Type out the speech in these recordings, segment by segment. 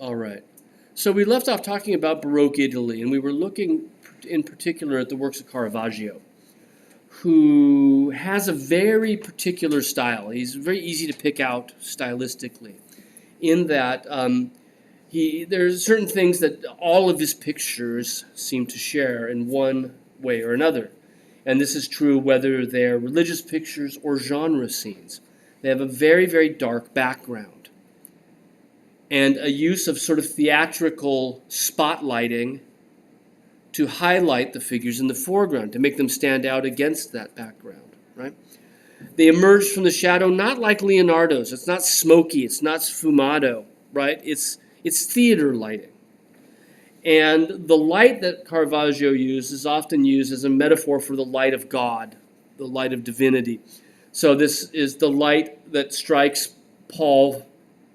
All right. So we left off talking about Baroque Italy, and we were looking in particular at the works of Caravaggio, who has a very particular style. He's very easy to pick out stylistically, in that there's certain things that all of his pictures seem to share in one way or another. And this is true whether they're religious pictures or genre scenes. They have a very, very dark background, and a use of sort of theatrical spotlighting to highlight the figures in the foreground, to make them stand out against that background, right? They emerge from the shadow not like Leonardo's. It's not smoky, it's not sfumato, right? It's theater lighting. And the light that Caravaggio used is often used as a metaphor for the light of God, the light of divinity. So this is the light that strikes Paul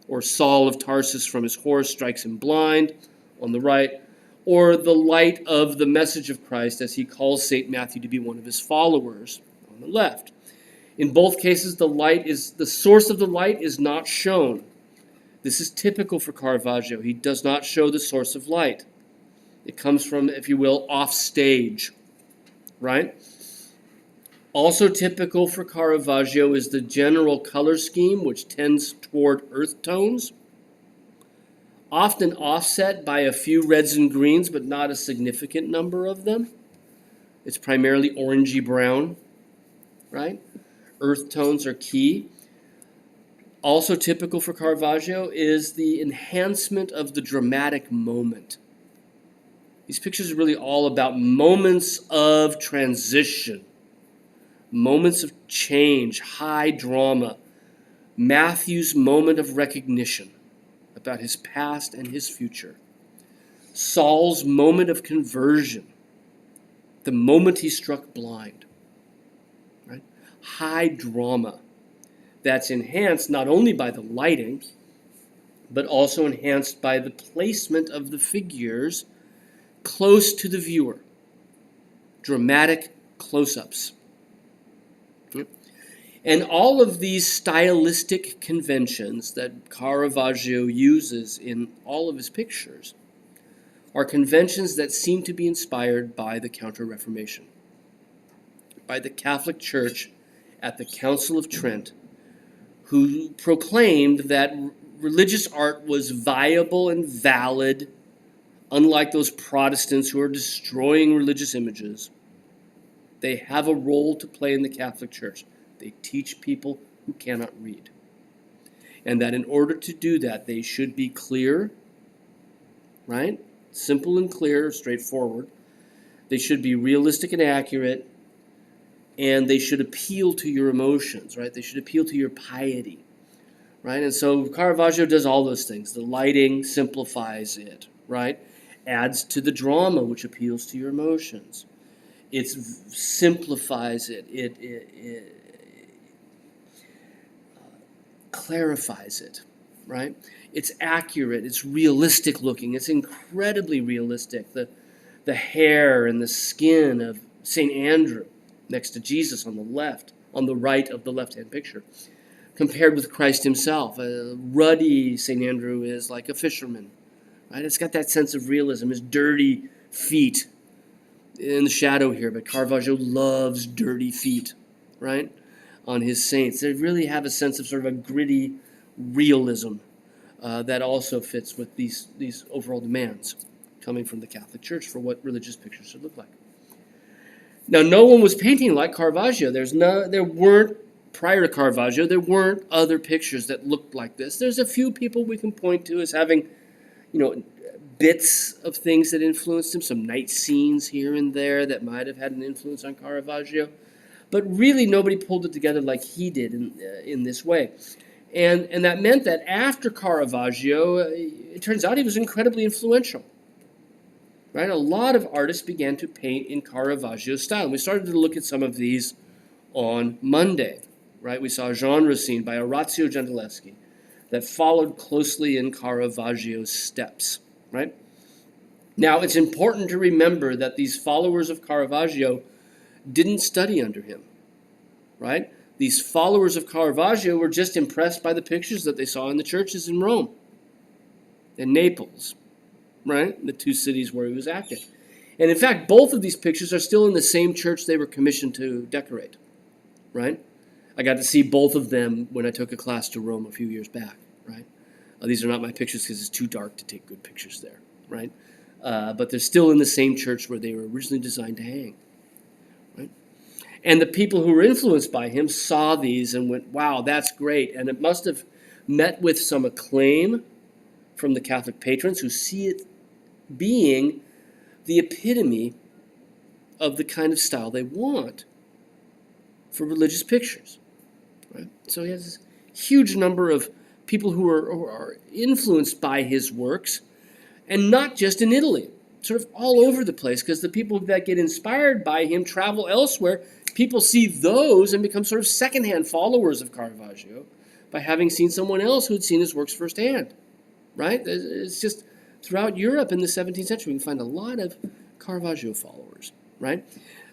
or Saul of Tarsus from his horse, strikes him blind on the right, or the light of the message of Christ as he calls St. Matthew to be one of his followers on the left. In both cases, the source of the light is not shown. This is typical for Caravaggio. He does not show the source of light. It comes from, if you will, off stage, right? Also typical for Caravaggio is the general color scheme, which tends toward earth tones, often offset by a few reds and greens, but not a significant number of them. It's primarily orangey brown, right? Earth tones are key. Also typical for Caravaggio is the enhancement of the dramatic moment. These pictures are really all about moments of transition, moments of change, high drama. Matthew's moment of recognition about his past and his future. Saul's moment of conversion, the moment he struck blind. Right? High drama that's enhanced not only by the lighting, but also enhanced by the placement of the figures close to the viewer. Dramatic close-ups. And all of these stylistic conventions that Caravaggio uses in all of his pictures are conventions that seem to be inspired by the Counter-Reformation, by the Catholic Church at the Council of Trent, who proclaimed that religious art was viable and valid, unlike those Protestants who are destroying religious images. They have a role to play in the Catholic Church. They teach people who cannot read. And that in order to do that, they should be clear, right? Simple and clear, straightforward. They should be realistic and accurate. And they should appeal to your emotions, right? They should appeal to your piety, right? And so Caravaggio does all those things. The lighting simplifies it, right? Adds to the drama, which appeals to your emotions. It simplifies it. It clarifies it, right? It's accurate. It's realistic looking. It's incredibly realistic. The hair and the skin of St. Andrew next to Jesus on the left, on the right of the left-hand picture, compared with Christ himself. Ruddy St. Andrew is like a fisherman, right? It's got that sense of realism. His dirty feet in the shadow here, but Caravaggio loves dirty feet, right? On his saints. They really have a sense of sort of a gritty realism that also fits with these overall demands coming from the Catholic Church for what religious pictures should look like. Now, no one was painting like Caravaggio. There weren't, prior to Caravaggio, there weren't other pictures that looked like this. There's a few people we can point to as having, bits of things that influenced him, some night scenes here and there that might have had an influence on Caravaggio. But really, nobody pulled it together like he did in this way. And that meant that after Caravaggio, it turns out he was incredibly influential. Right? A lot of artists began to paint in Caravaggio's style. And we started to look at some of these on Monday. Right? We saw a genre scene by Orazio Gentileschi that followed closely in Caravaggio's steps. Right? Now, it's important to remember that these followers of Caravaggio didn't study under him, right? These followers of Caravaggio were just impressed by the pictures that they saw in the churches in Rome. and Naples, right? The two cities where he was active. And in fact, both of these pictures are still in the same church they were commissioned to decorate, right? I got to see both of them when I took a class to Rome a few years back, right? These are not my pictures because it's too dark to take good pictures there, right? But they're still in the same church where they were originally designed to hang, right? And the people who were influenced by him saw these and went, wow, that's great. And it must have met with some acclaim from the Catholic patrons who see it being the epitome of the kind of style they want for religious pictures, right? So he has this huge number of people who are influenced by his works, and not just in Italy, sort of all over the place, because the people that get inspired by him travel elsewhere. People see those and become sort of secondhand followers of Caravaggio by having seen someone else who had seen his works firsthand, right? It's just throughout Europe in the 17th century, we can find a lot of Caravaggio followers, right?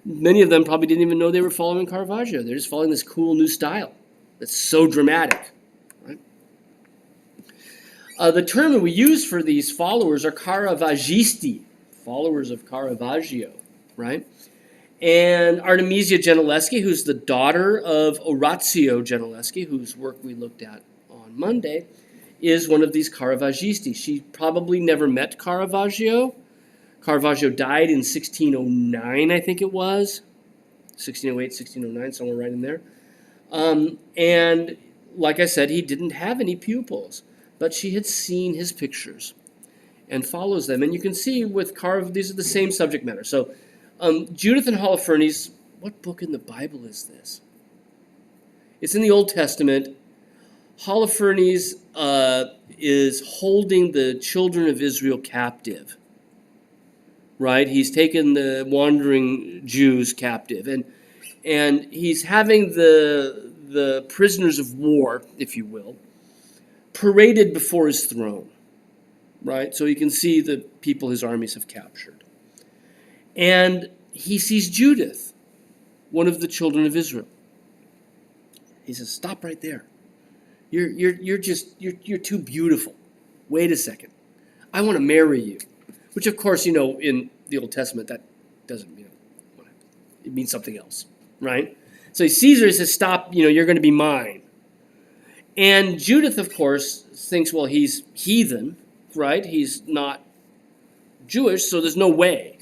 Many of them probably didn't even know they were following Caravaggio. They're just following this cool new style that's so dramatic, right? The term that we use for these followers are Caravaggisti, followers of Caravaggio, right? And Artemisia Gentileschi, who's the daughter of Orazio Gentileschi, whose work we looked at on Monday, is one of these Caravaggisti. She probably never met Caravaggio. Caravaggio died in 1609, I think it was. 1608, 1609, somewhere right in there. And like I said, he didn't have any pupils, but she had seen his pictures and follows them. And you can see with these are the same subject matter. So Judith and Holofernes, what book in the Bible is this? It's in the Old Testament. Holofernes is holding the children of Israel captive, right? He's taken the wandering Jews captive, and he's having the prisoners of war, if you will, paraded before his throne, right? So you can see the people his armies have captured. And he sees Judith, one of the children of Israel. He says, "Stop right there. You're too beautiful. Wait a second. I want to marry you." Which, of course, in the Old Testament, that doesn't, it means something else, right? So he sees her, he says, "Stop, you're going to be mine." And Judith, of course, thinks, well, he's heathen, right? He's not Jewish, so there's no way.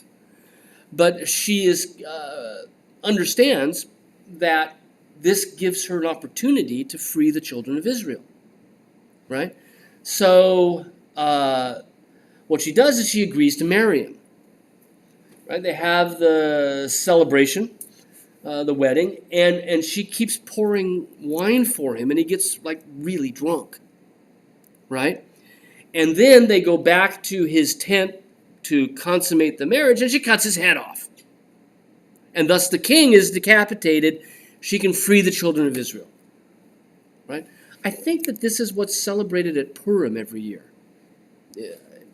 But she understands that this gives her an opportunity to free the children of Israel, right? So what she does is she agrees to marry him, right? They have the celebration, the wedding, and she keeps pouring wine for him, and he gets really drunk, right? And then they go back to his tent to consummate the marriage, and she cuts his head off. And thus the king is decapitated. She can free the children of Israel, right? I think that this is what's celebrated at Purim every year,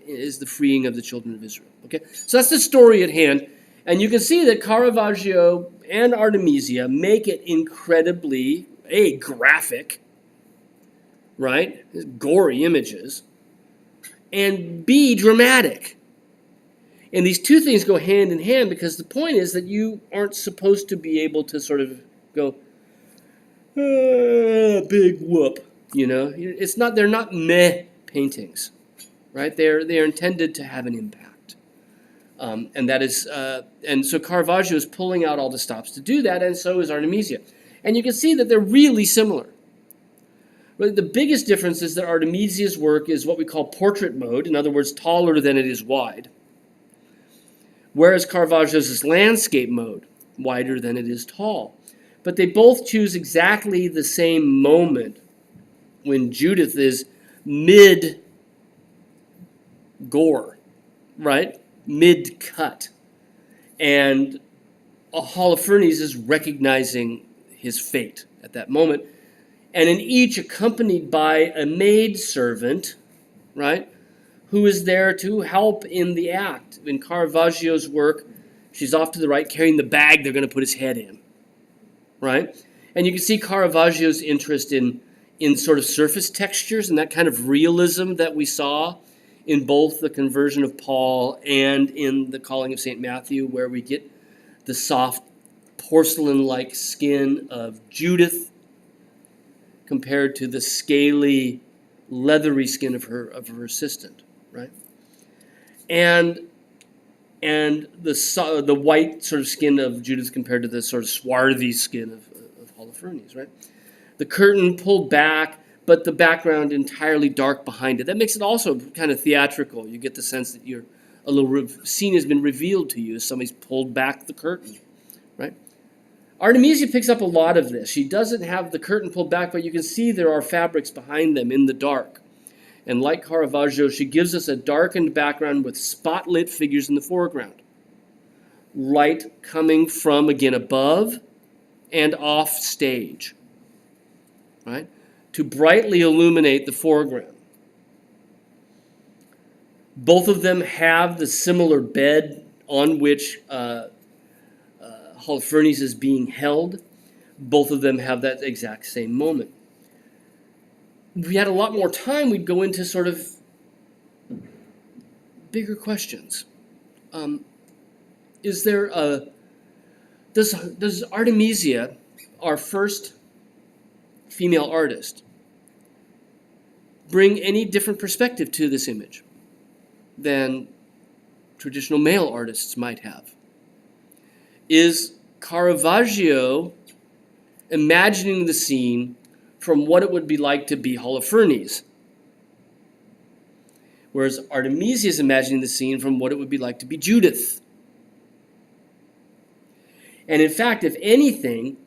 is the freeing of the children of Israel, okay? So that's the story at hand. And you can see that Caravaggio and Artemisia make it incredibly, A, graphic, right? Gory images. And B, dramatic. And these two things go hand in hand because the point is that you aren't supposed to be able to sort of go, big whoop, they're not meh paintings, right? They're intended to have an impact. And that is, and so Caravaggio is pulling out all the stops to do that, and so is Artemisia. And you can see that they're really similar. But the biggest difference is that Artemisia's work is what we call portrait mode, in other words, taller than it is wide. Whereas Caravaggio's is landscape mode, wider than it is tall. But they both choose exactly the same moment when Judith is mid-gore, right? Mid-cut. And Holofernes is recognizing his fate at that moment. And in each accompanied by a maidservant, right, who is there to help in the act. In Caravaggio's work, she's off to the right carrying the bag they're going to put his head in, right? And you can see Caravaggio's interest in sort of surface textures and that kind of realism that we saw in both the conversion of Paul and in the calling of St. Matthew, where we get the soft porcelain-like skin of Judith compared to the scaly, leathery skin of her assistant, right? And the white sort of skin of Judith compared to the sort of swarthy skin of Holofernes, right? The curtain pulled back, but the background entirely dark behind it. That makes it also kind of theatrical. You get the sense that a little scene has been revealed to you as somebody's pulled back the curtain, right? Artemisia picks up a lot of this. She doesn't have the curtain pulled back, but you can see there are fabrics behind them in the dark. And like Caravaggio, she gives us a darkened background with spotlit figures in the foreground. Light coming from, again, above and off stage, right? To brightly illuminate the foreground. Both of them have the similar bed on which Holofernes is being held. Both of them have that exact same moment. If we had a lot more time, we'd go into sort of bigger questions. Does Artemisia, our first female artist, bring any different perspective to this image than traditional male artists might have? Is Caravaggio imagining the scene from what it would be like to be Holofernes, whereas Artemisia is imagining the scene from what it would be like to be Judith? And in fact, if anything,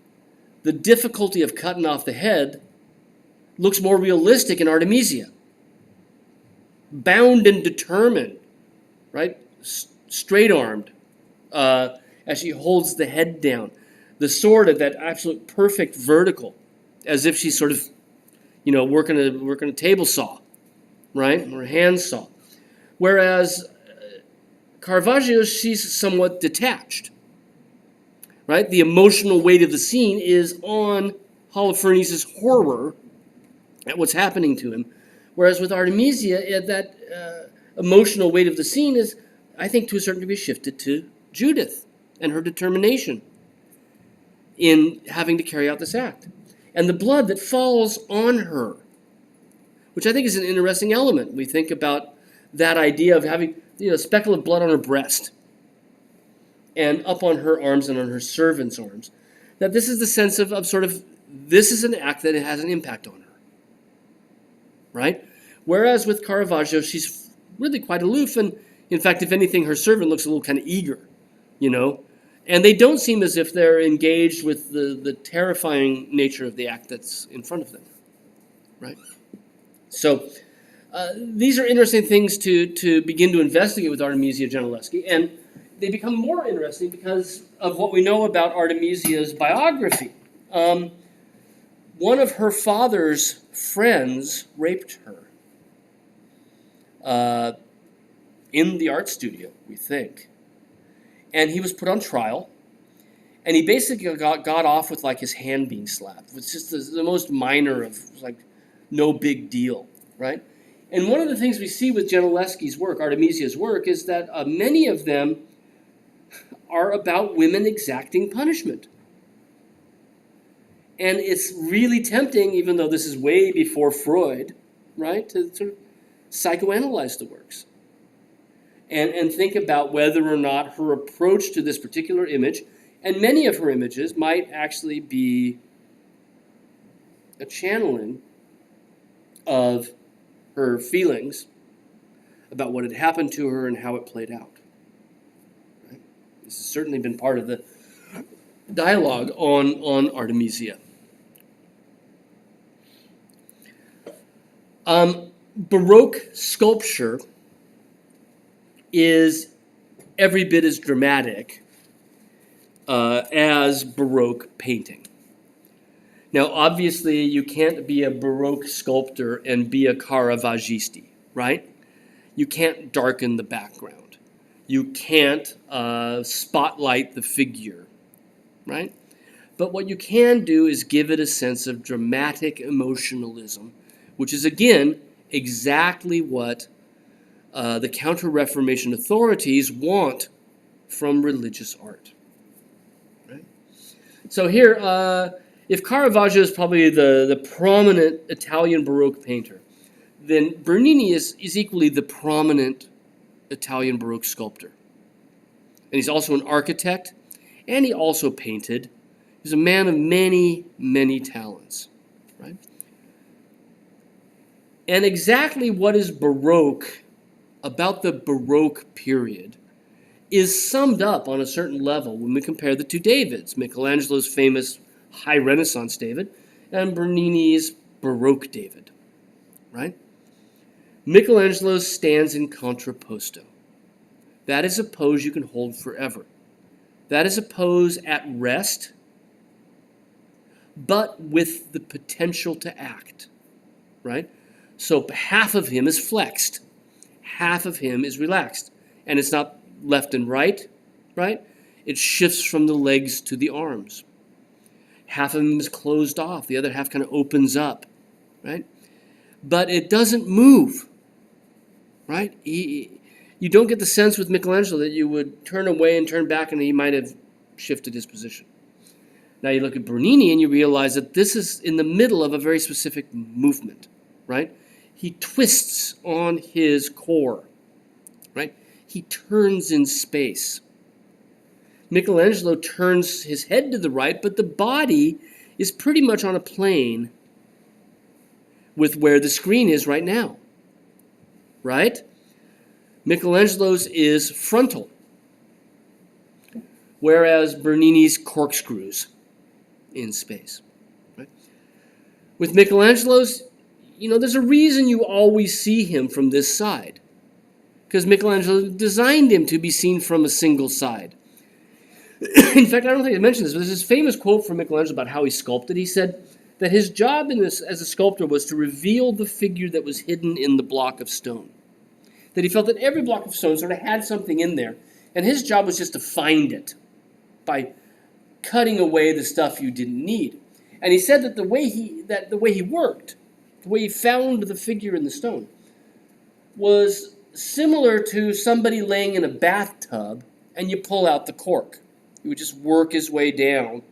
the difficulty of cutting off the head looks more realistic in Artemisia. Bound and determined, right? Straight-armed, as she holds the head down. The sword at that absolute perfect vertical, as if she's sort of, working a table saw, right? Or a hand saw. Whereas Caravaggio, she's somewhat detached, right? The emotional weight of the scene is on Holofernes' horror at what's happening to him. Whereas with Artemisia, that emotional weight of the scene is, I think, to a certain degree shifted to Judith and her determination in having to carry out this act. And the blood that falls on her, which I think is an interesting element. We think about that idea of having a speckle of blood on her breast and up on her arms and on her servant's arms. That this is the sense of this is an act that has an impact on her. Right? Whereas with Caravaggio, she's really quite aloof, and in fact, if anything, her servant looks a little kind of eager, And they don't seem as if they're engaged with the terrifying nature of the act that's in front of them, right? So these are interesting things to begin to investigate with Artemisia Gentileschi, and they become more interesting because of what we know about Artemisia's biography. One of her father's friends raped her in the art studio, we think. And he was put on trial, and he basically got off with his hand being slapped. It's just the most minor of no big deal, right? And one of the things we see with Gentileschi's work, Artemisia's work, is that many of them are about women exacting punishment. And it's really tempting, even though this is way before Freud, right, to sort of psychoanalyze the works. And think about whether or not her approach to this particular image, and many of her images, might actually be a channeling of her feelings about what had happened to her and how it played out. Right? This has certainly been part of the dialogue on Artemisia. Baroque sculpture is every bit as dramatic as Baroque painting. Now, obviously, you can't be a Baroque sculptor and be a Caravaggisti, right? You can't darken the background. You can't spotlight the figure, right? But what you can do is give it a sense of dramatic emotionalism, which is, again, exactly what the Counter-Reformation authorities want from religious art. Right? So here, if Caravaggio is probably the prominent Italian Baroque painter, then Bernini is equally the prominent Italian Baroque sculptor. And he's also an architect, and he also painted. He's a man of many, many talents. Right? And exactly what is Baroque about the Baroque period is summed up on a certain level when we compare the two Davids, Michelangelo's famous High Renaissance David and Bernini's Baroque David, right? Michelangelo stands in contrapposto. That is a pose you can hold forever. That is a pose at rest, but with the potential to act, right? So half of him is flexed, half of him is relaxed, and it's not left and right? It shifts from the legs to the arms. Half of him is closed off. The other half kind of opens up, right? But it doesn't move, right? You don't get the sense with Michelangelo that you would turn away and turn back and he might have shifted his position. Now you look at Bernini and you realize that this is in the middle of a very specific movement, right? He twists on his core, right? He turns in space. Michelangelo turns his head to the right, but the body is pretty much on a plane with where the screen is right now, right? Michelangelo's is frontal, whereas Bernini's corkscrews in space. Right? With Michelangelo's, there's a reason you always see him from this side. Because Michelangelo designed him to be seen from a single side. In fact, I don't think I mentioned this, but there's this famous quote from Michelangelo about how he sculpted. He said that his job as a sculptor was to reveal the figure that was hidden in the block of stone. That he felt that every block of stone sort of had something in there, and his job was just to find it by cutting away the stuff you didn't need. And he said that the way he worked, the way he found the figure in the stone, was similar to somebody laying in a bathtub and you pull out the cork. He would just work his way down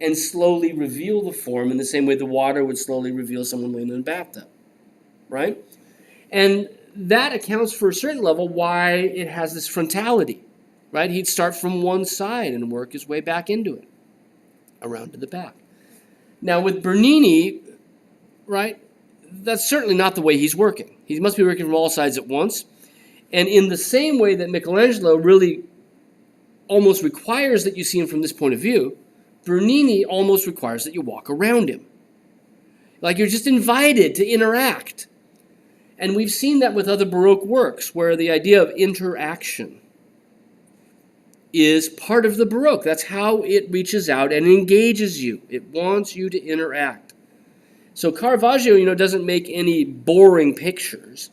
and slowly reveal the form in the same way the water would slowly reveal someone laying in a bathtub, right? And that accounts for a certain level why it has this frontality, right? He'd start from one side and work his way back into it, around to the back. Now with Bernini, right, that's certainly not the way he's working. He must be working from all sides at once. And in the same way that Michelangelo really almost requires that you see him from this point of view, Bernini almost requires that you walk around him. Like you're just invited to interact. And we've seen that with other Baroque works, where the idea of interaction is part of the Baroque. That's how it reaches out and engages you. It wants you to interact. So Caravaggio, doesn't make any boring pictures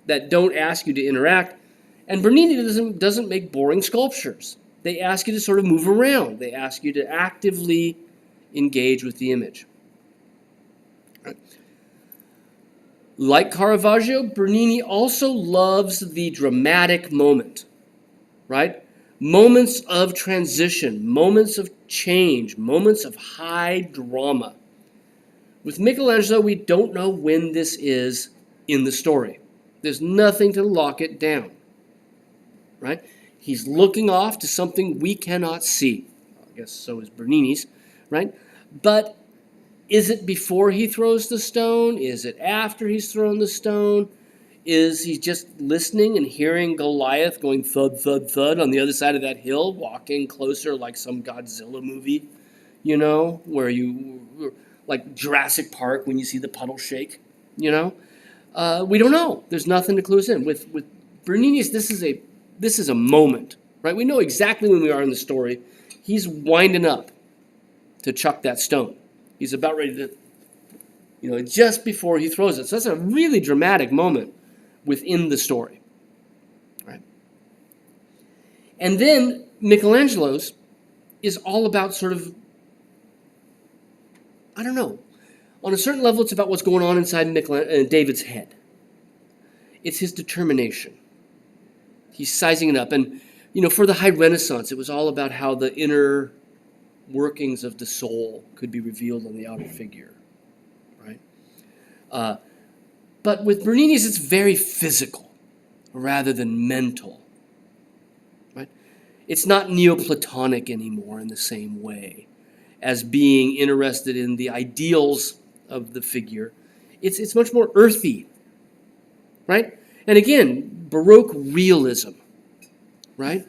that don't ask you to interact. And Bernini doesn't make boring sculptures. They ask you to sort of move around. They ask you to actively engage with the image. Right. Like Caravaggio, Bernini also loves the dramatic moment, right? Moments of transition, moments of change, moments of high drama. With Michelangelo, we don't know when this is in the story. There's nothing to lock it down, right? He's looking off to something we cannot see. I guess so is Bernini's, right? But is it before he throws the stone? Is it after he's thrown the stone? Is he just listening and hearing Goliath going thud, thud, thud on the other side of that hill, walking closer like some Godzilla movie, where like Jurassic Park when you see the puddle shake, we don't know. There's nothing to clue us in. With Bernini's, this is a moment, right? We know exactly when we are in the story. He's winding up to chuck that stone. He's about ready to, just before he throws it. So that's a really dramatic moment within the story, right? And then Michelangelo's is all about sort of, I don't know. On a certain level, it's about what's going on inside David's head. It's his determination. He's sizing it up. And, for the High Renaissance, it was all about how the inner workings of the soul could be revealed on the outer figure, right? But with Bernini's, it's very physical rather than mental, right? It's not Neoplatonic anymore in the same way as being interested in the ideals of the figure. It's much more earthy, right? And again, Baroque realism, right?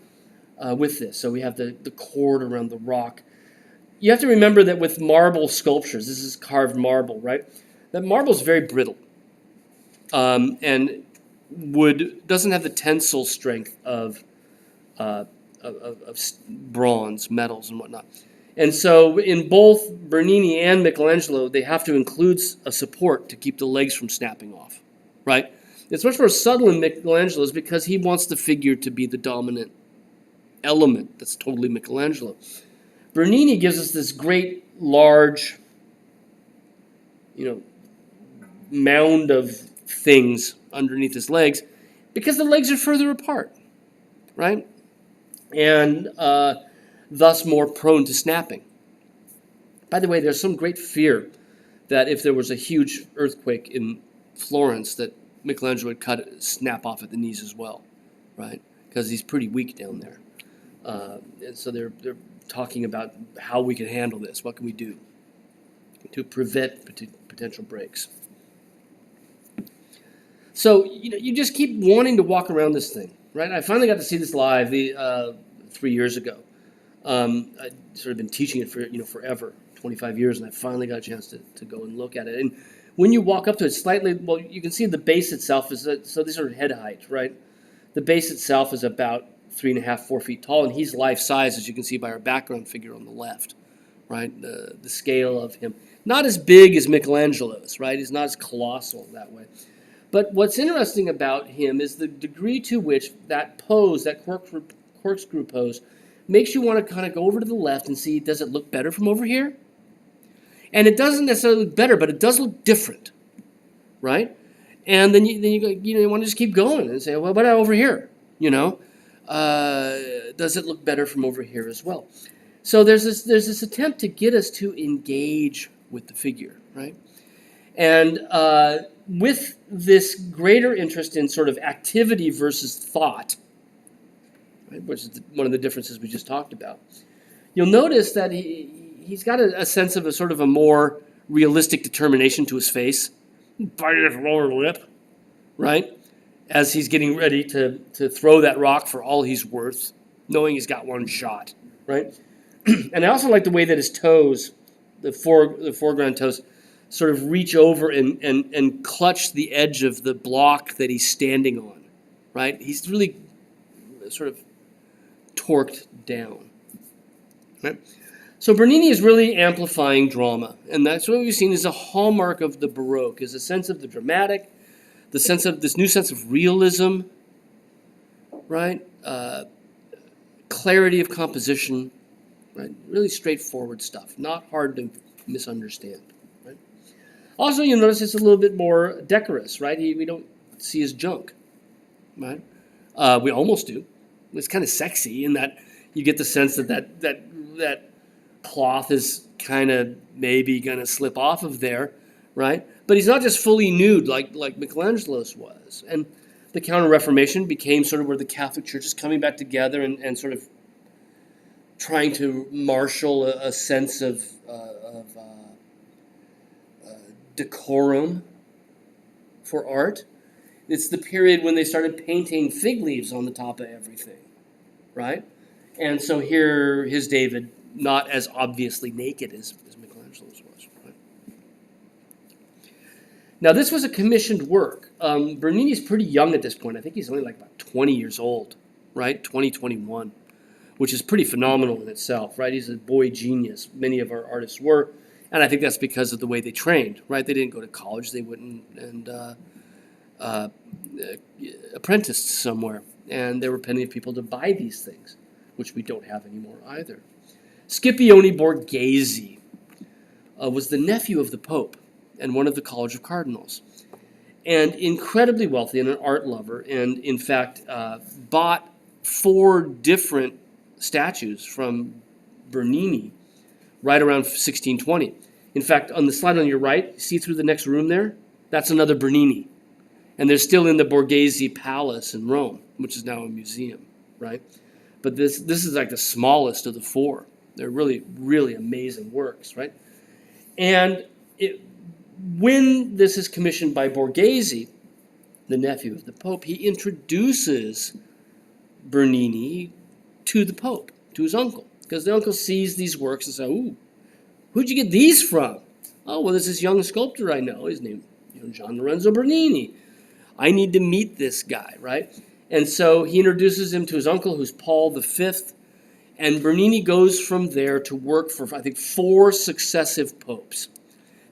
With this. So we have the cord around the rock. You have to remember that with marble sculptures, this is carved marble, right? That marble is very brittle. And wood doesn't have the tensile strength of bronze, metals, and whatnot. And so in both Bernini and Michelangelo, they have to include a support to keep the legs from snapping off, right? It's much more subtle in Michelangelo's because he wants the figure to be the dominant element. That's totally Michelangelo. Bernini gives us this great, large, mound of things underneath his legs because the legs are further apart, right? And thus more prone to snapping. By the way, there's some great fear that if there was a huge earthquake in Florence that Michelangelo would snap off at the knees as well, right? Because he's pretty weak down there. And so they're talking about how we can handle this. What can we do to prevent potential breaks? So, you just keep wanting to walk around this thing, right? I finally got to see this live 3 years ago. I'd sort of been teaching it for, forever, 25 years, and I finally got a chance to go and look at it. And when you walk up to it you can see the base itself so these are head height, right? The base itself is about 3.5, 4 feet tall, and he's life size, as you can see by our background figure on the left, right? The scale of him. Not as big as Michelangelo's, right? He's not as colossal that way. But what's interesting about him is the degree to which that pose, that corkscrew pose, makes you want to kind of go over to the left and see, does it look better from over here? And it doesn't necessarily look better, but it does look different, right? And then you want to just keep going and say, well, what about over here? Does it look better from over here as well? So there's this attempt to get us to engage with the figure, right? And with this greater interest in sort of activity versus thought, right, which is one of the differences we just talked about, you'll notice that he's got a sense of a sort of a more realistic determination to his face. Bite his lower lip, right? As he's getting ready to throw that rock for all he's worth, knowing he's got one shot, right? And I also like the way that his toes, the foreground toes, sort of reach over and clutch the edge of the block that he's standing on, right? He's really sort of torqued down, right? So Bernini is really amplifying drama, and that's what we've seen is a hallmark of the Baroque, is a sense of the dramatic, the sense of this new sense of realism, right? Clarity of composition, right? Really straightforward stuff, not hard to misunderstand, right? Also, you'll notice it's a little bit more decorous, right? We don't see his junk, right? We almost do. It's kind of sexy in that you get the sense that cloth is kind of maybe going to slip off of there, right? But he's not just fully nude like Michelangelo's was. And the Counter-Reformation became sort of where the Catholic Church is coming back together and sort of trying to marshal a sense of decorum for art. It's the period when they started painting fig leaves on the top of everything, right? And so here, his David, not as obviously naked as Michelangelo's was, right? Now, this was a commissioned work. Bernini's pretty young at this point. I think he's only like about 20 years old, right? 21, which is pretty phenomenal in itself, right? He's a boy genius. Many of our artists were. And I think that's because of the way they trained, right? They didn't go to college. They went and apprenticed somewhere. And there were plenty of people to buy these things, which we don't have anymore either. Scipione Borghese was the nephew of the Pope and one of the College of Cardinals. and incredibly wealthy and an art lover, and in fact bought 4 different statues from Bernini right around 1620. In fact, on the slide on your right, see through the next room there? That's another Bernini. And they're still in the Borghese Palace in Rome, which is now a museum, right? But this is like the smallest of the 4. They're really, really amazing works, right? And when this is commissioned by Borghese, the nephew of the Pope, he introduces Bernini to the Pope, to his uncle, because the uncle sees these works and says, "Ooh, who'd you get these from?" "Oh, well, there's this young sculptor I know. His name, Gian Lorenzo Bernini. I need to meet this guy," right? And so he introduces him to his uncle, who's Paul V, and Bernini goes from there to work for, I think, 4 successive popes,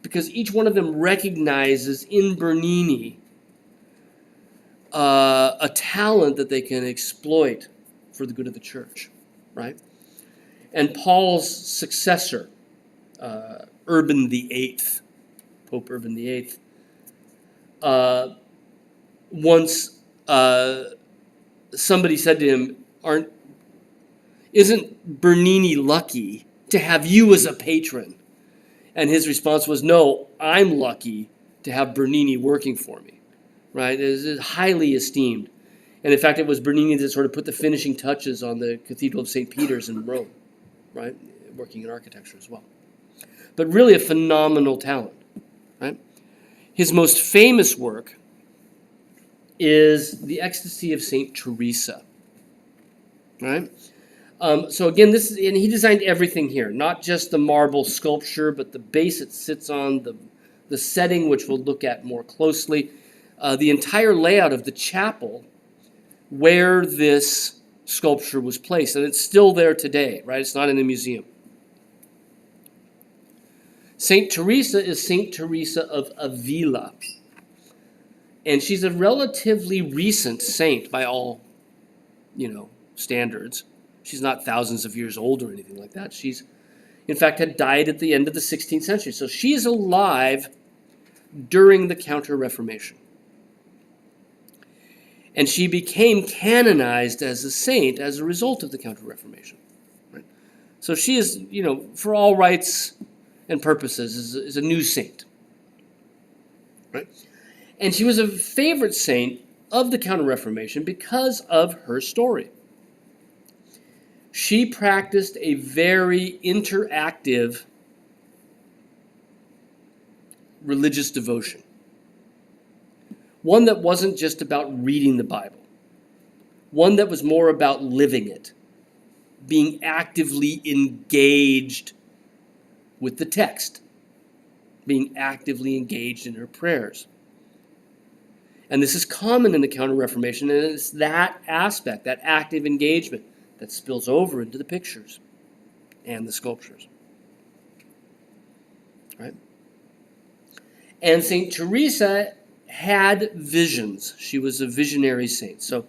because each one of them recognizes in Bernini a talent that they can exploit for the good of the church, right? And Paul's successor, Urban VIII, Pope Urban VIII, once somebody said to him, "Isn't Bernini lucky to have you as a patron?" And his response was, "No, I'm lucky to have Bernini working for me," right? It is highly esteemed. And in fact, it was Bernini that sort of put the finishing touches on the Cathedral of St. Peter's in Rome, right? Working in architecture as well. But really a phenomenal talent, right? His most famous work is the Ecstasy of St. Teresa, right? So again, and he designed everything here, not just the marble sculpture, but the base it sits on, the setting, which we'll look at more closely, the entire layout of the chapel where this sculpture was placed, and it's still there today, right? It's not in a museum. St. Teresa is St. Teresa of Avila, and she's a relatively recent saint by all, standards. She's not thousands of years old or anything like that. She's, in fact, had died at the end of the 16th century. So she is alive during the Counter-Reformation. And she became canonized as a saint as a result of the Counter-Reformation. Right? So she is, for all rights and purposes, is a new saint. Right? And she was a favorite saint of the Counter-Reformation because of her story. She practiced a very interactive religious devotion. One that wasn't just about reading the Bible. One that was more about living it, being actively engaged with the text, being actively engaged in her prayers. And this is common in the Counter-Reformation, and it's that aspect, that active engagement, that spills over into the pictures and the sculptures. Right? And St. Teresa had visions. She was a visionary saint. So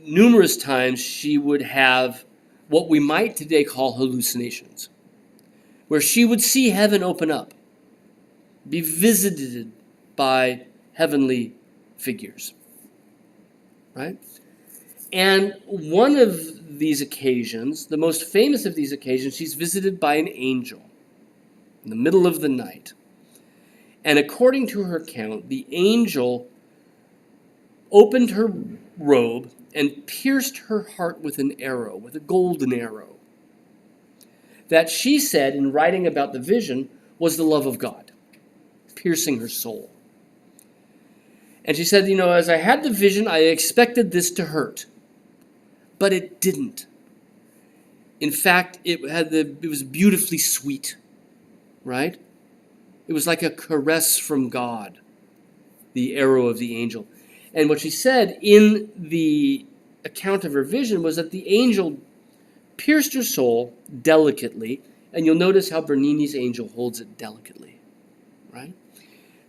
numerous times she would have what we might today call hallucinations, where she would see heaven open up, be visited by heavenly figures. Right? And one of these occasions, the most famous of these occasions, she's visited by an angel in the middle of the night. And according to her account, the angel opened her robe and pierced her heart with an arrow, with a golden arrow, that she said, in writing about the vision, was the love of God, piercing her soul. And she said, as I had the vision, I expected this to hurt. But it didn't. In fact, it was beautifully sweet, right? It was like a caress from God, the arrow of the angel. And what she said in the account of her vision was that the angel pierced her soul delicately, and you'll notice how Bernini's angel holds it delicately, right?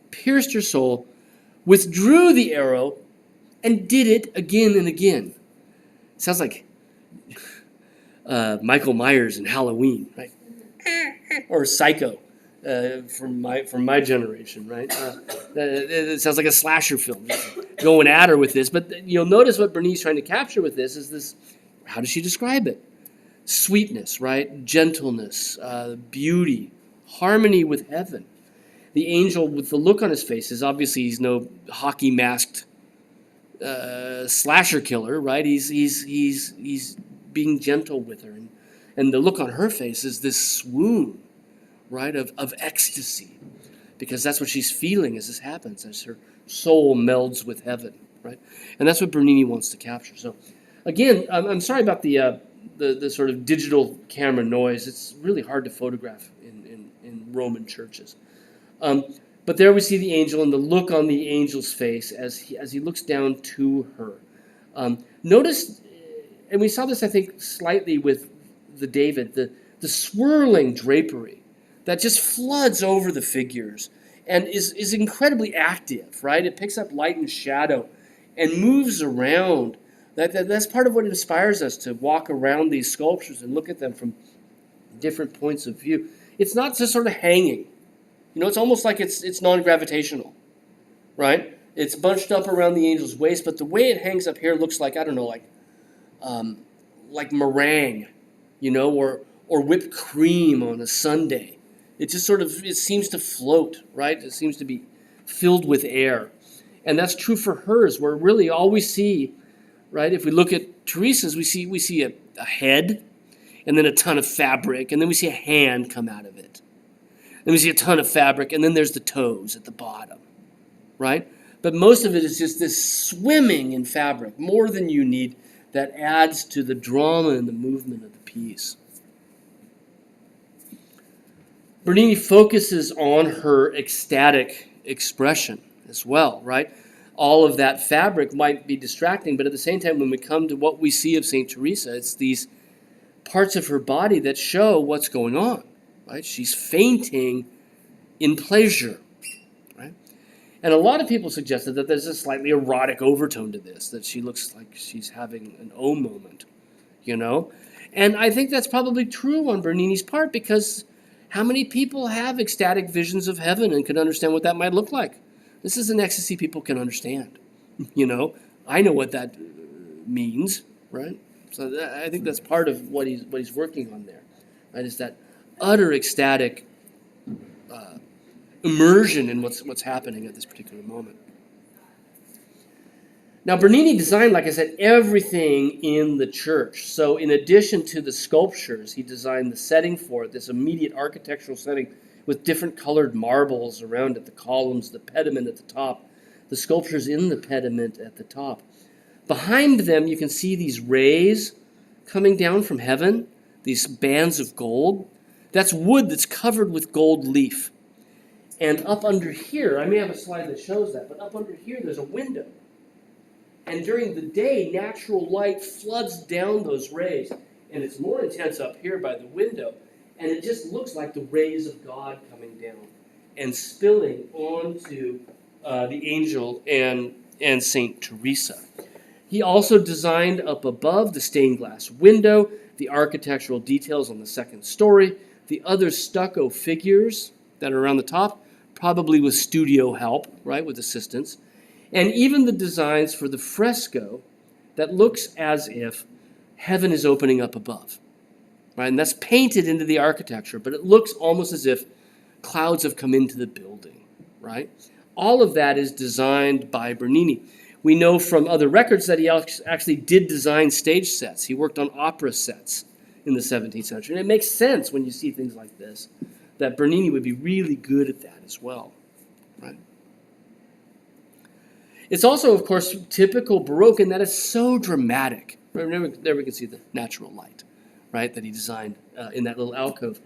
Pierced her soul, withdrew the arrow, and did it again and again. Sounds like Michael Myers in Halloween, right? Or Psycho. from my generation, right? It sounds like a slasher film, just going at her with this. But you'll notice what Bernine's trying to capture with this is this. How does she describe it? Sweetness, right? Gentleness, beauty, harmony with heaven. The angel with the look on his face is obviously he's no hockey masked slasher killer, right? He's being gentle with her, and the look on her face is this swoon, right, of ecstasy, because that's what she's feeling as this happens, as her soul melds with heaven, right? And that's what Bernini wants to capture. So, again, I'm sorry about the sort of digital camera noise. It's really hard to photograph in Roman churches. But there we see the angel and the look on the angel's face as he looks down to her. Notice, and we saw this, I think, slightly with the David, the swirling drapery that just floods over the figures and is incredibly active, right? It picks up light and shadow and moves around. That's part of what inspires us to walk around these sculptures and look at them from different points of view. It's not just sort of hanging. It's almost like it's non-gravitational, right? It's bunched up around the angel's waist, but the way it hangs up here looks like, I don't know, like meringue, or whipped cream on a sundae. It just it seems to float, right? It seems to be filled with air. And that's true for hers, where really all we see, right, if we look at Teresa's, we see a head, and then a ton of fabric, and then we see a hand come out of it. Then we see a ton of fabric, and then there's the toes at the bottom, right? But most of it is just this swimming in fabric, more than you need, that adds to the drama and the movement of the piece. Bernini focuses on her ecstatic expression as well, right? All of that fabric might be distracting, but at the same time, when we come to what we see of St. Teresa, it's these parts of her body that show what's going on, right? She's fainting in pleasure, right? And a lot of people suggested that there's a slightly erotic overtone to this, that she looks like she's having an oh moment, And I think that's probably true on Bernini's part, because how many people have ecstatic visions of heaven and can understand what that might look like? This is an ecstasy people can understand. I know what that means, right? So I think that's part of what he's working on there, right? Is that utter ecstatic immersion in what's happening at this particular moment. Now, Bernini designed, like I said, everything in the church. So in addition to the sculptures, he designed the setting for it, this immediate architectural setting with different colored marbles around it, the columns, the pediment at the top, the sculptures in the pediment at the top. Behind them, you can see these rays coming down from heaven, these bands of gold. That's wood that's covered with gold leaf. And up under here, I may have a slide that shows that, but up under here there's a window. And during the day, natural light floods down those rays. And it's more intense up here by the window. And it just looks like the rays of God coming down and spilling onto the angel and St. Teresa. He also designed up above the stained glass window, the architectural details on the second story, the other stucco figures that are around the top, probably with studio help, right, with assistance, and even the designs for the fresco that looks as if heaven is opening up above, right? And that's painted into the architecture, but it looks almost as if clouds have come into the building, right? All of that is designed by Bernini. We know from other records that he actually did design stage sets. He worked on opera sets in the 17th century. And it makes sense when you see things like this, that Bernini would be really good at that as well, right? It's also, of course, typical Baroque in that it's so dramatic. There we can see the natural light, right, that he designed in that little alcove.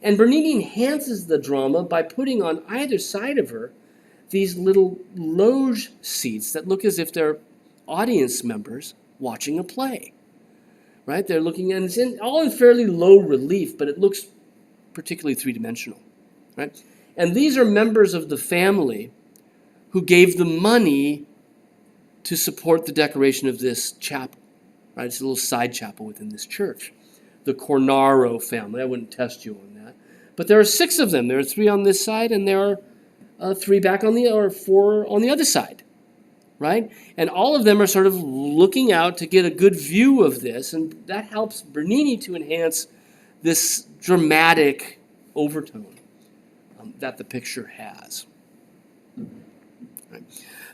And Bernini enhances the drama by putting on either side of her these little loge seats that look as if they're audience members watching a play, right? They're looking, and it's all in fairly low relief, but it looks particularly three-dimensional, right? And these are members of the family who gave the money to support the decoration of this chapel, right? It's a little side chapel within this church. The Cornaro family, I wouldn't test you on that, But there are 6 of them. There are 3 on this side, and there are 3 back on the, or 4 on the other side, right? And all of them are sort of looking out to get a good view of this, and that helps Bernini to enhance this dramatic overtone that the picture has. Right.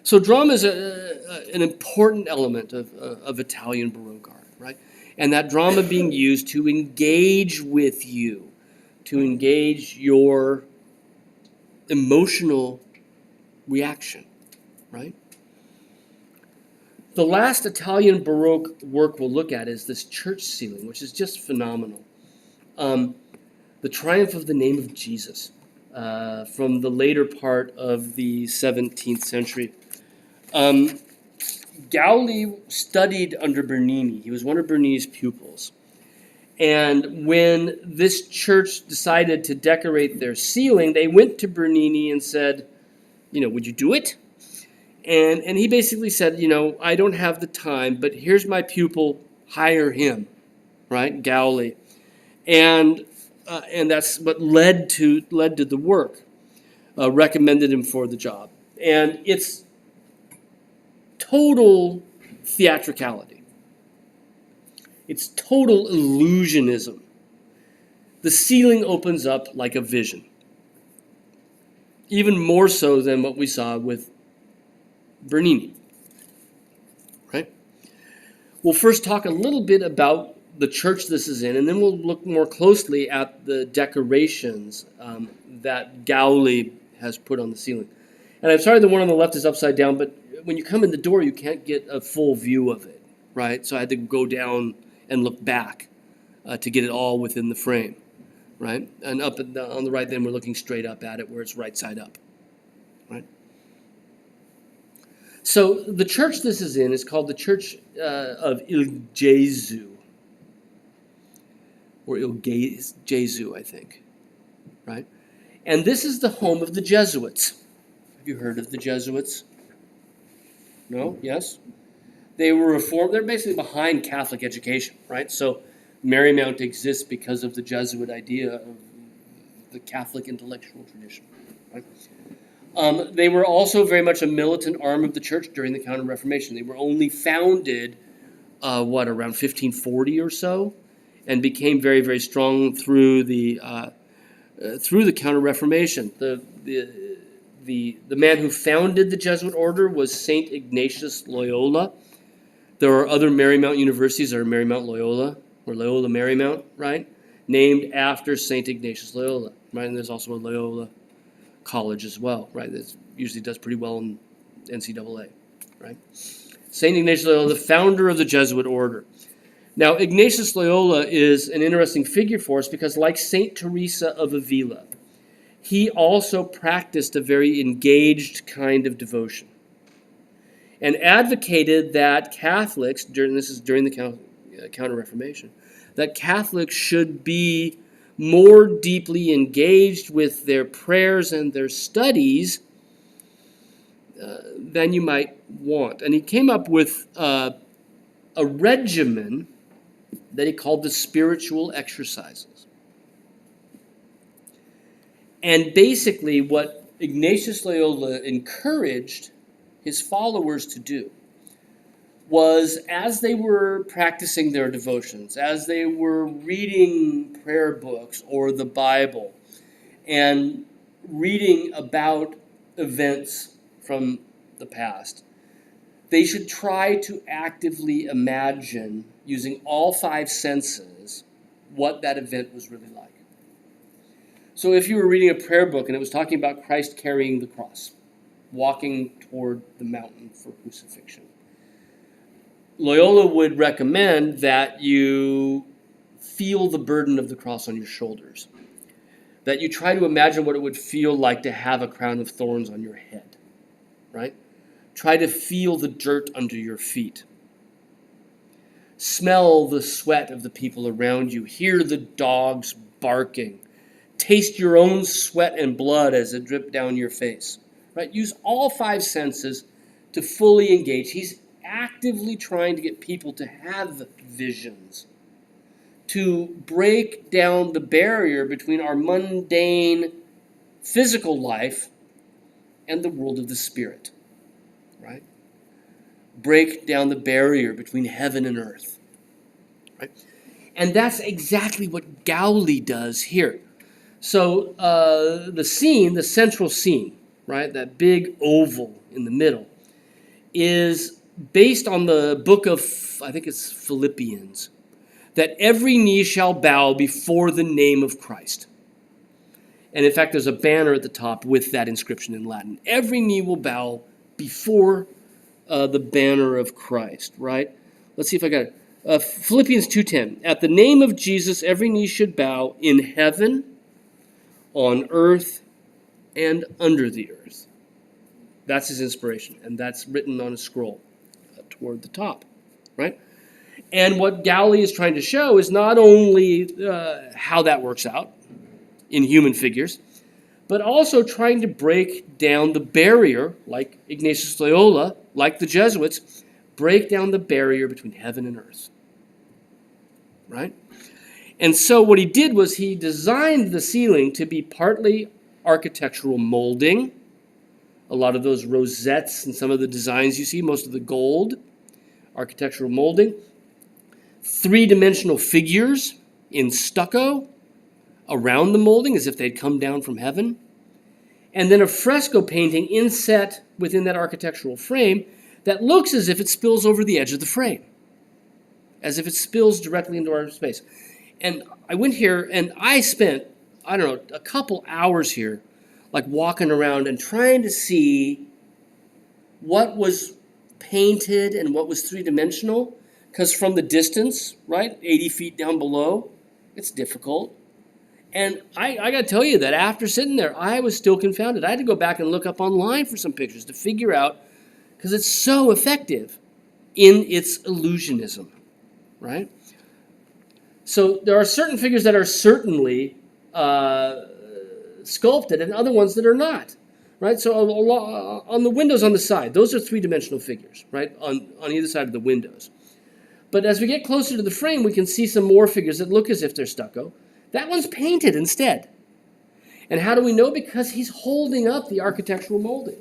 So drama is an important element of Italian Baroque art, right? And that drama being used to engage with you, to engage your emotional reaction, right? The last Italian Baroque work we'll look at is this church ceiling, which is just phenomenal. The Triumph of the Name of Jesus, from the later part of the 17th century. Gauli studied under Bernini. He was one of Bernini's pupils. And when this church decided to decorate their ceiling, they went to Bernini and said, would you do it? And he basically said, I don't have the time, but here's my pupil, hire him, right? Gauli. And that's what led to the work, recommended him for the job. And it's total theatricality. It's total illusionism. The ceiling opens up like a vision, even more so than what we saw with Bernini, right? We'll first talk a little bit about the church this is in, and then we'll look more closely at the decorations that Gauli has put on the ceiling. And I'm sorry the one on the left is upside down, but when you come in the door, you can't get a full view of it, right? So I had to go down and look back to get it all within the frame, right? And up on the right, then we're looking straight up at it where it's right side up, right? So the church this is in is called the Church of Il Gesù, or Il Gesù, I think, right? And this is the home of the Jesuits. Have you heard of the Jesuits? No? Yes? They were reformed. They're basically behind Catholic education, right? So Marymount exists because of the Jesuit idea of the Catholic intellectual tradition, right? They were also very much a militant arm of the church during the Counter-Reformation. They were only founded, around 1540 or so, and became very, very strong through the Counter-Reformation. The man who founded the Jesuit order was Saint Ignatius Loyola. There are other Marymount universities that are Marymount Loyola, or Loyola Marymount, right? Named after Saint Ignatius Loyola, right? And there's also a Loyola College as well, right? That usually does pretty well in NCAA, right? Saint Ignatius Loyola, the founder of the Jesuit order. Now, Ignatius Loyola is an interesting figure for us because, like Saint Teresa of Avila, he also practiced a very engaged kind of devotion and advocated that Catholics, during the Counter-Reformation, that Catholics should be more deeply engaged with their prayers and their studies than you might want. And he came up with a regimen that he called the spiritual exercises. And basically what Ignatius Loyola encouraged his followers to do was, as they were practicing their devotions, as they were reading prayer books or the Bible and reading about events from the past, they should try to actively imagine, using all 5 senses, what that event was really like. So if you were reading a prayer book and it was talking about Christ carrying the cross, walking toward the mountain for crucifixion, Loyola would recommend that you feel the burden of the cross on your shoulders, that you try to imagine what it would feel like to have a crown of thorns on your head, right? Try to feel the dirt under your feet. Smell the sweat of the people around you. Hear the dogs barking. Taste your own sweat and blood as it dripped down your face, right? Use all 5 senses to fully engage. He's actively trying to get people to have visions, to break down the barrier between our mundane physical life and the world of the spirit, right? Break down the barrier between heaven and earth, right? And that's exactly what Galilee does here. So the scene, the central scene, right, that big oval in the middle, is based on the book of, I think it's Philippians, that every knee shall bow before the name of Christ. And in fact, there's a banner at the top with that inscription in Latin. Every knee will bow before the banner of Christ, right? Let's see if I got it. Philippians 2:10. At the name of Jesus, every knee should bow in heaven, on earth, and under the earth. That's his inspiration, and that's written on a scroll toward the top, right? And what Galilee is trying to show is not only how that works out in human figures, but also trying to break down the barrier, like Ignatius Loyola, like the Jesuits, break down the barrier between heaven and earth, right? And so what he did was he designed the ceiling to be partly architectural molding. A lot of those rosettes and some of the designs you see, most of the gold, architectural molding. Three-dimensional figures in stucco around the molding as if they'd come down from heaven. And then a fresco painting inset within that architectural frame that looks as if it spills over the edge of the frame, as if it spills directly into our space. And I went here and I spent, I don't know, a couple hours here, like walking around and trying to see what was painted and what was three-dimensional. Because from the distance, right, 80 feet down below, it's difficult. And I got to tell you that after sitting there, I was still confounded. I had to go back and look up online for some pictures to figure out, because it's so effective in its illusionism, right? So there are certain figures that are certainly sculpted and other ones that are not, right? So on the windows on the side, those are three-dimensional figures, right, on either side of the windows. But as we get closer to the frame, we can see some more figures that look as if they're stucco. That one's painted instead. And how do we know? Because he's holding up the architectural molding.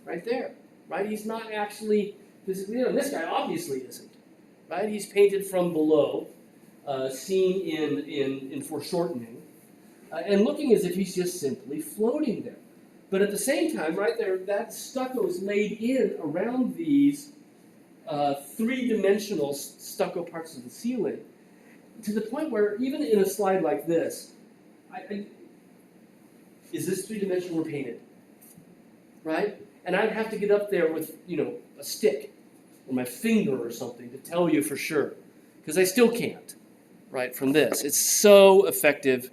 Right there. Right? He's not actually physically there. This guy obviously isn't. Right? He's painted from below, seen in foreshortening, and looking as if he's just simply floating there. But at the same time, right there, that stucco is laid in around these three-dimensional stucco parts of the ceiling, to the point where even in a slide like this, is this three-dimensional or painted? Right? And I'd have to get up there with, a stick or my finger or something to tell you for sure, because I still can't, right, from this. It's so effective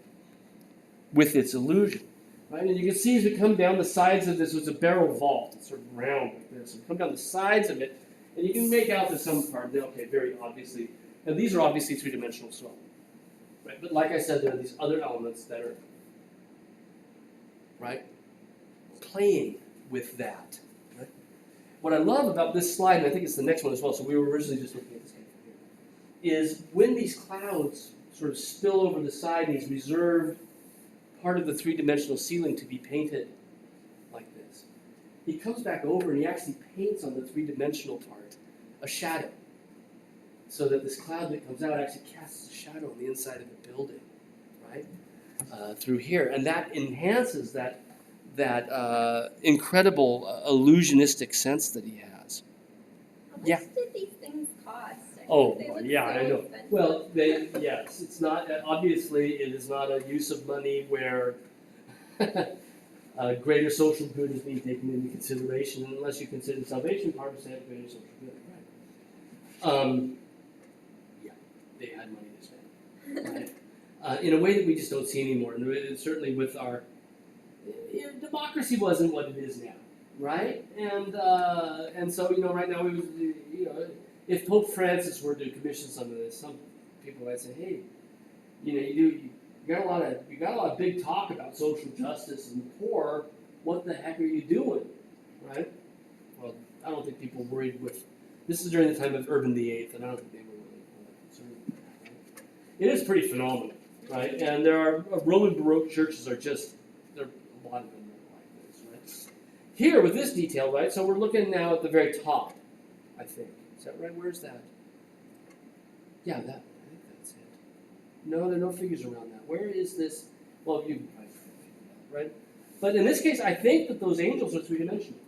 with its illusion. Right? And you can see as we come down the sides of this, it's a barrel vault. It's sort of round like this. And come down the sides of it, and you can make out that some part, okay, very obviously, and these are obviously three-dimensional as well. Right? But like I said, there are these other elements that are, right, playing with that. Right? What I love about this slide, and I think it's the next one as well, so we were originally just looking at this here, is when these clouds sort of spill over the side, and he's reserved part of the three-dimensional ceiling to be painted like this. He comes back over and he actually paints on the three-dimensional part a shadow, so that this cloud that comes out actually casts a shadow on the inside of the building, right? Through here, and that enhances that incredible illusionistic sense that he has. How much Yeah. did these things cost? Oh, They look yeah, so I know. expensive. Well, yes, it's not, obviously, it is not a use of money where greater social good is being taken into consideration, unless you consider salvation part of greater social good, right? Yeah, they had money to spend, right? In a way that we just don't see anymore, and certainly with our, democracy wasn't what it is now, right? And so, right now, if Pope Francis were to commission some of this, some people might say, hey, you got a lot of big talk about social justice and the poor. What the heck are you doing, right? Well, I don't think people worried with. This is during the time of Urban VIII, and I don't think they were really concerned with that. Right? It is pretty phenomenal, right? And there are Roman Baroque churches are just there are a lot of them that are like this, right? Here with this detail, right? So we're looking now at the very top, I think. Is that right? Where's that? Yeah, that. I think that's it. No, there are no figures around that. Where is this? Well, you can probably figure it out, right? But in this case, I think that those angels are three-dimensional,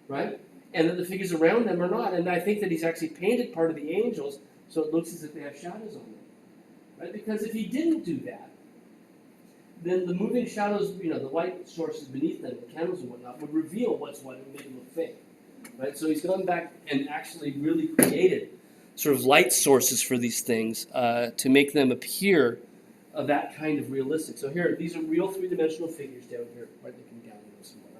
right? And that the figures around them are not. And I think that he's actually painted part of the angels so it looks as if they have shadows on them. Right? Because if he didn't do that, then the moving shadows, the light sources beneath them, the candles and whatnot, would reveal what's what and make it look fake. Right? So he's gone back and actually really created sort of light sources for these things to make them appear that kind of realistic. So here, these are real three-dimensional figures down here. Right? They come down here somewhere.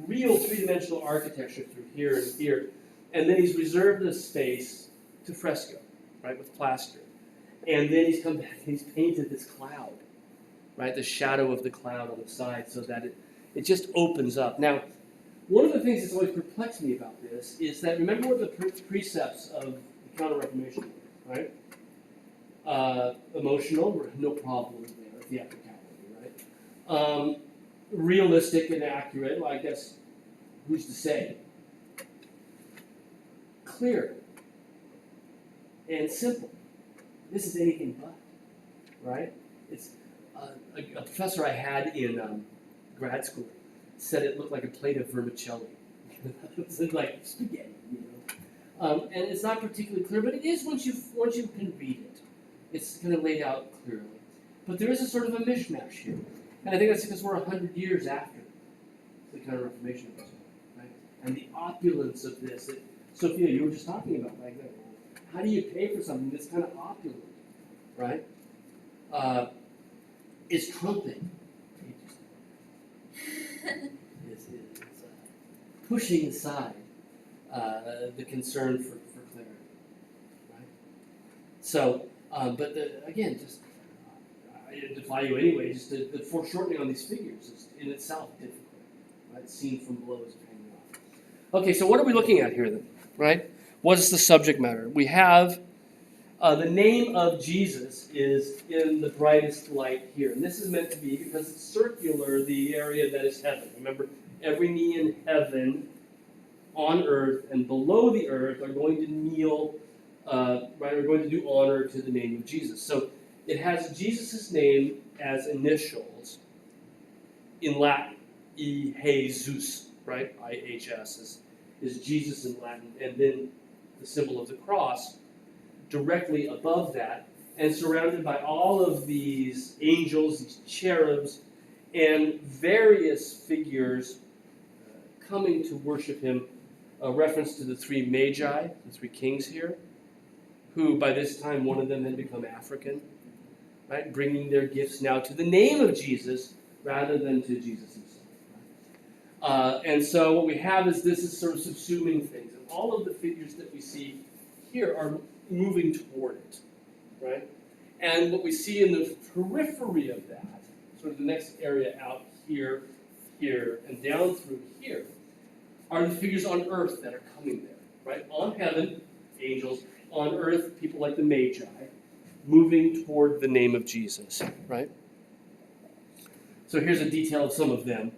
Real three-dimensional architecture through here and here. And then he's reserved this space to fresco, right, with plaster. And then he's come back and he's painted this cloud, right? The shadow of the cloud on the side so that it just opens up. Now, one of the things that's always perplexed me about this is that, remember what the precepts of the Counter-Reformation were, right? Emotional, no problem there, theatricality, right? Realistic and accurate, well, I guess, who's to say? Clear and simple. This is anything but, right? It's a professor I had in grad school said it looked like a plate of vermicelli. It was like spaghetti, and it's not particularly clear, but it is once you can read it. It's kind of laid out clearly. But there is a sort of a mishmash here, and I think that's because we're 100 years after the Counter-Reformation was, right? And the opulence of this that Sophia, you were just talking about, like, how do you pay for something that's kind of opulent, right? Is trumping. is pushing aside the concern for clarity, right? So, but again, just I defy you anyway. Just the foreshortening on these figures is in itself difficult, right? Seen from below is hanging off. Okay, so what are we looking at here then, right? What is the subject matter? We have the name of Jesus is in the brightest light here. And this is meant to be, because it's circular, the area that is heaven. Remember, every knee in heaven, on earth, and below the earth are going to kneel, right, are going to do honor to the name of Jesus. So it has Jesus' name as initials in Latin. E Jesus, right? IHS is Jesus in Latin. And then the symbol of the cross directly above that, and surrounded by all of these angels, these cherubs, and various figures coming to worship him. A reference to the three magi, the three kings here, who by this time one of them had become African, right? Bringing their gifts now to the name of Jesus rather than to Jesus himself. Right? And so what we have is this is sort of subsuming things, and all of the figures that we see here are moving toward it, right? And what we see in the periphery of that, sort of the next area out here, here, and down through here, are the figures on earth that are coming there, right? On heaven, angels. On earth, people like the Magi, moving toward the name of Jesus, right? So here's a detail of some of them,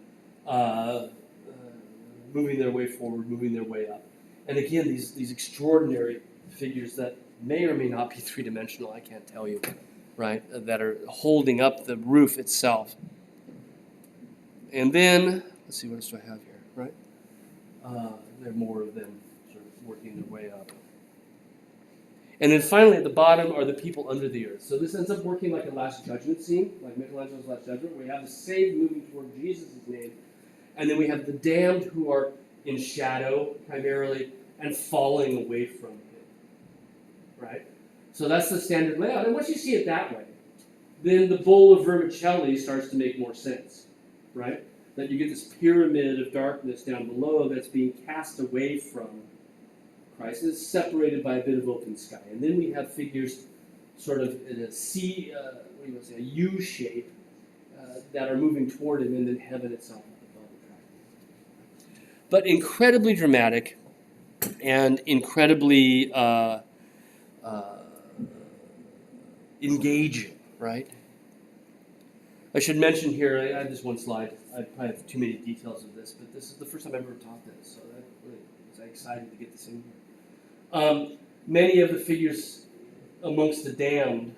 moving their way forward, moving their way up. And again, these extraordinary figures that may or may not be three-dimensional, I can't tell you, right, that are holding up the roof itself. And then, let's see, what else do I have here, right? There are more of them sort of working their way up. And then finally, at the bottom are the people under the earth. So this ends up working like a Last Judgment scene, like Michelangelo's Last Judgment, where we have the saved moving toward Jesus' name, and then we have the damned who are in shadow, primarily, and falling away from him. Right? So that's the standard layout. And once you see it that way, then the bowl of vermicelli starts to make more sense. Right? That you get this pyramid of darkness down below that's being cast away from Christ. It's separated by a bit of open sky. And then we have figures sort of in a C, what do you want to say, a U shape that are moving toward him, and then heaven itself above the track. But incredibly dramatic and incredibly engaging, right? I should mention here, I have this one slide. I probably have too many details of this, but this is the first time I've ever taught this, so that really was excited to get this in here. Many of the figures amongst the damned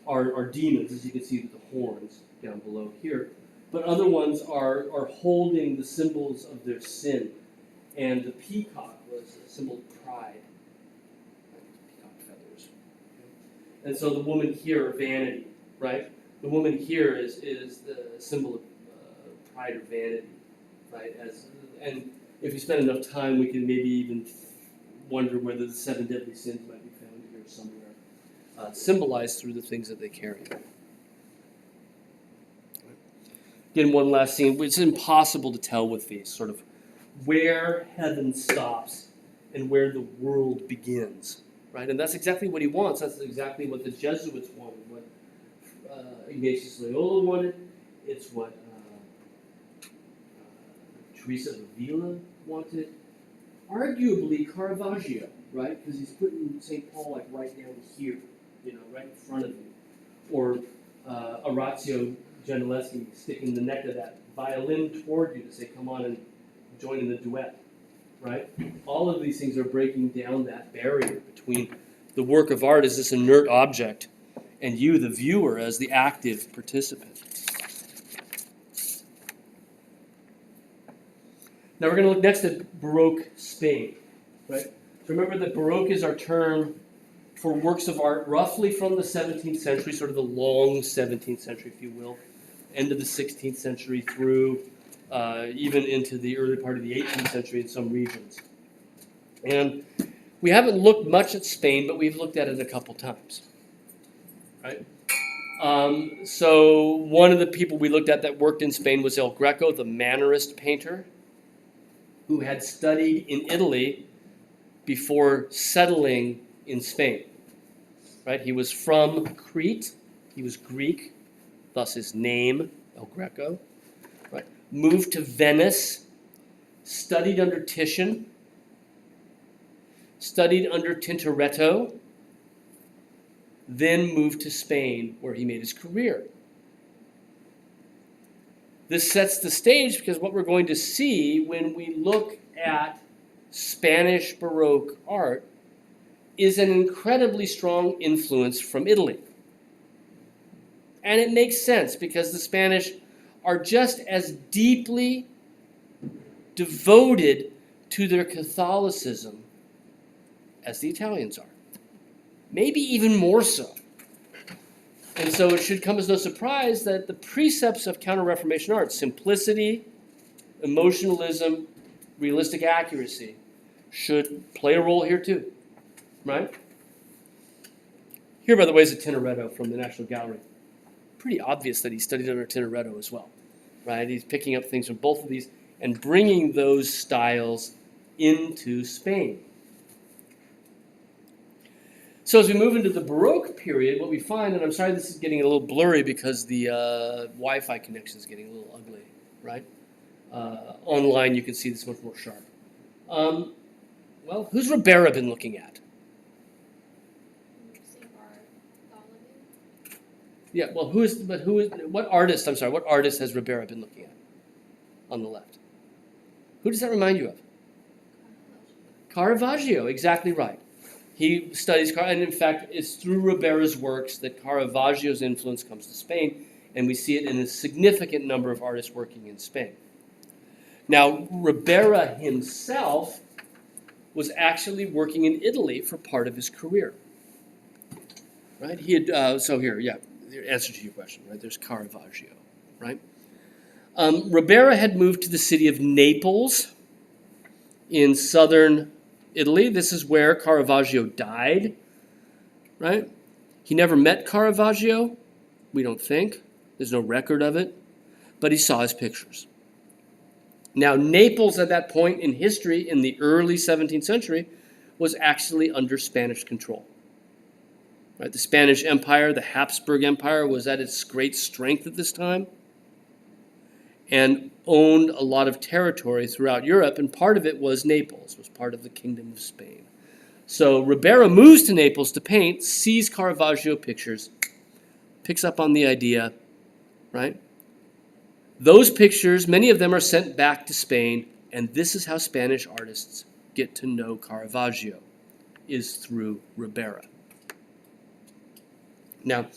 are demons, as you can see with the horns down below here. But other ones are holding the symbols of their sin. And the peacock was a symbol of pride. Peacock feathers. And so the woman here, vanity, right? The woman here is the symbol of pride or vanity, right? And if we spend enough time, we can maybe even wonder whether the 7 deadly sins might be found here somewhere, symbolized through the things that they carry. Again, one last scene. It's impossible to tell with these, sort of where heaven stops and where the world begins, right? And that's exactly what he wants. That's exactly what the Jesuits wanted, what Ignatius Loyola wanted. It's what Teresa of Avila wanted. Arguably Caravaggio, right? Because he's putting St. Paul like right down here, right in front of you. Or Orazio Gentileschi sticking the neck of that violin toward you to say, come on and join in the duet, right? All of these things are breaking down that barrier between the work of art as this inert object and you, the viewer, as the active participant. Now we're going to look next at Baroque Spain, right? So remember that Baroque is our term for works of art roughly from the 17th century, sort of the long 17th century, if you will, end of the 16th century through even into the early part of the 18th century in some regions. And we haven't looked much at Spain, but we've looked at it a couple times, right? So one of the people we looked at that worked in Spain was El Greco, the Mannerist painter, who had studied in Italy before settling in Spain, right? He was from Crete. He was Greek, thus his name, El Greco, right? Moved to Venice, studied under Titian, studied under Tintoretto, then moved to Spain, where he made his career. This sets the stage because what we're going to see when we look at Spanish Baroque art is an incredibly strong influence from Italy. And it makes sense because the Spanish are just as deeply devoted to their Catholicism as the Italians are. Maybe even more so. And so it should come as no surprise that the precepts of Counter-Reformation art, simplicity, emotionalism, realistic accuracy, should play a role here too, right? Here, by the way, is a Tintoretto from the National Gallery. Pretty obvious that he studied under Tintoretto as well, right? He's picking up things from both of these and bringing those styles into Spain. So as we move into the Baroque period, what we find, and I'm sorry this is getting a little blurry because the Wi-Fi connection is getting a little ugly, right? Online you can see this much more sharp. Well, who's Ribera been looking at? Yeah, well, what artist has Ribera been looking at on the left? Who does that remind you of? Caravaggio, exactly right. He studies, and in fact, it's through Ribera's works that Caravaggio's influence comes to Spain, and we see it in a significant number of artists working in Spain. Now, Ribera himself was actually working in Italy for part of his career. Right? He had the answer to your question, right? There's Caravaggio, right? Ribera had moved to the city of Naples in southern Italy. This is where Caravaggio died, right? He never met Caravaggio, we don't think. There's no record of it, but he saw his pictures. Now, Naples at that point in history, in the early 17th century, was actually under Spanish control. Right? The Spanish Empire, the Habsburg Empire, was at its great strength at this time and owned a lot of territory throughout Europe, and part of it was Naples, was part of the Kingdom of Spain. So Ribera moves to Naples to paint, sees Caravaggio pictures, picks up on the idea, right? Those pictures, many of them are sent back to Spain, and this is how Spanish artists get to know Caravaggio, is through Ribera. Now,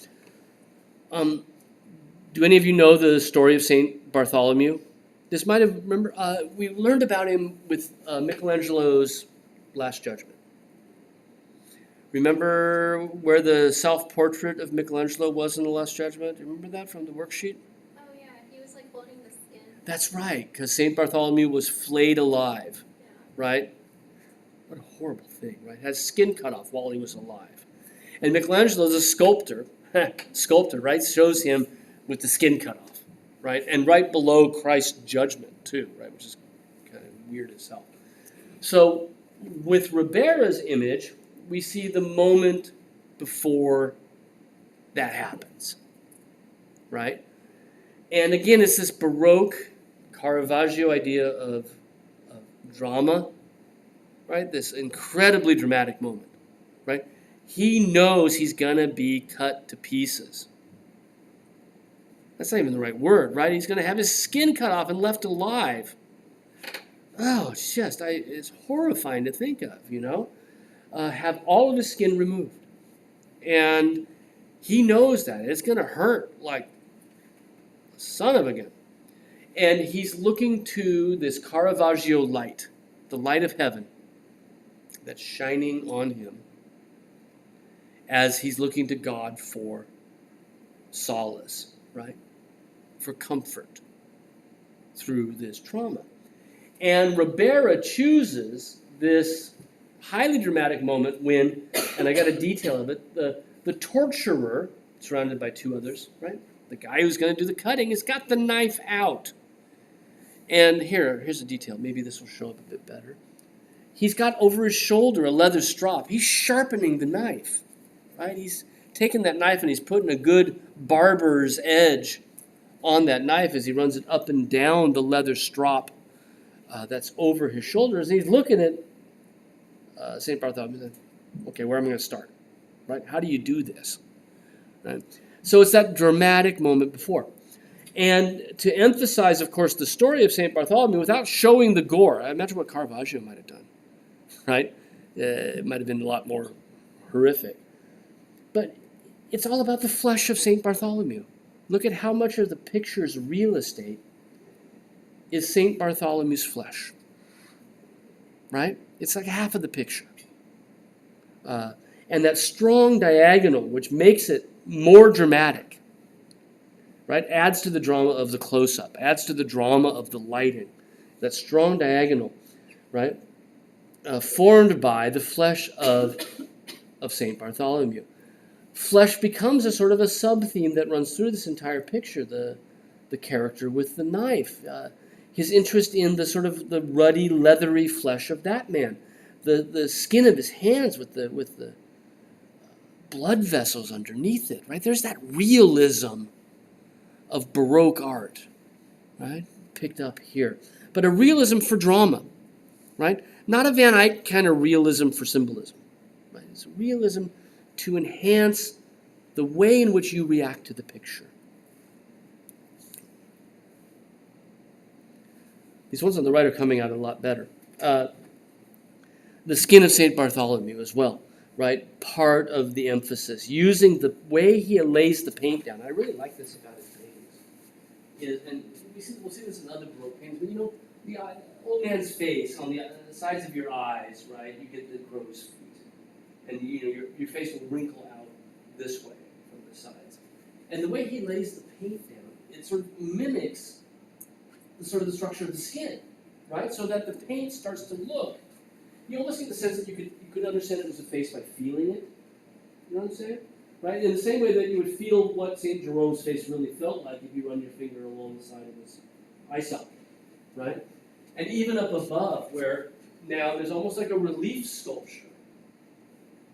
do any of you know the story of St. Bartholomew? This might have, remember, we learned about him with Michelangelo's Last Judgment. Remember where the self-portrait of Michelangelo was in the Last Judgment? Do you remember that from the worksheet? Oh yeah, he was like floating the skin. That's right, because St. Bartholomew was flayed alive, Yeah. right? What a horrible thing, right? Had his skin cut off while he was alive. And Michelangelo is a sculptor, right? Shows him with the skin cut off, right? And right below Christ's judgment, too, right? Which is kind of weird as hell. So with Ribera's image, we see the moment before that happens, right? And again, it's this Baroque Caravaggio idea of drama, right? This incredibly dramatic moment, right? He knows he's gonna be cut to pieces. That's not even the right word, right? He's gonna have his skin cut off and left alive. Oh, it's horrifying to think of, you know? Have all of his skin removed. And he knows that. It's going to hurt like a son of a gun. And he's looking to this Caravaggio light, the light of heaven, that's shining on him as he's looking to God for solace, right? For comfort through this trauma. And Ribera chooses this highly dramatic moment when, and I got a detail of it, the torturer, surrounded by two others, right? The guy who's going to do the cutting has got the knife out. And here's a detail. Maybe this will show up a bit better. He's got over his shoulder a leather strop. He's sharpening the knife, right? He's taking that knife and he's putting a good barber's edge on that knife as he runs it up and down the leather strop that's over his shoulders. And he's looking at St. Bartholomew. Okay, where am I going to start? Right? How do you do this? Right? So it's that dramatic moment before. And to emphasize, of course, the story of St. Bartholomew without showing the gore, I imagine what Caravaggio might have done, right? It might have been a lot more horrific. But it's all about the flesh of St. Bartholomew. Look at how much of the picture's real estate is St. Bartholomew's flesh, right? It's like half of the picture. And that strong diagonal, which makes it more dramatic, right, adds to the drama of the close-up, adds to the drama of the lighting. That strong diagonal, right, formed by the flesh of St. Bartholomew. Flesh becomes a sort of a sub-theme that runs through this entire picture, the character with the knife, his interest in the sort of the ruddy, leathery flesh of that man, the skin of his hands with the blood vessels underneath it, right? There's that realism of Baroque art, right? Picked up here. But a realism for drama, right? Not a Van Eyck kind of realism for symbolism, right? It's a realism to enhance the way in which you react to the picture. These ones on the right are coming out a lot better. The skin of St. Bartholomew as well, right? Part of the emphasis. Using the way he lays the paint down. I really like this about his paintings. And we'll see this in other Baroque paintings, but you know, the old man's face, on the sides of your eyes, right? You get the crow's feet. And you know, your face will wrinkle out this way from the sides. And the way he lays the paint down, it sort of mimics the structure of the skin, right? So that the paint starts to look. You almost get the sense that you could understand it was a face by feeling it. You know what I'm saying? Right? In the same way that you would feel what St. Jerome's face really felt like if you run your finger along the side of his eye socket, right? And even up above, where now there's almost like a relief sculpture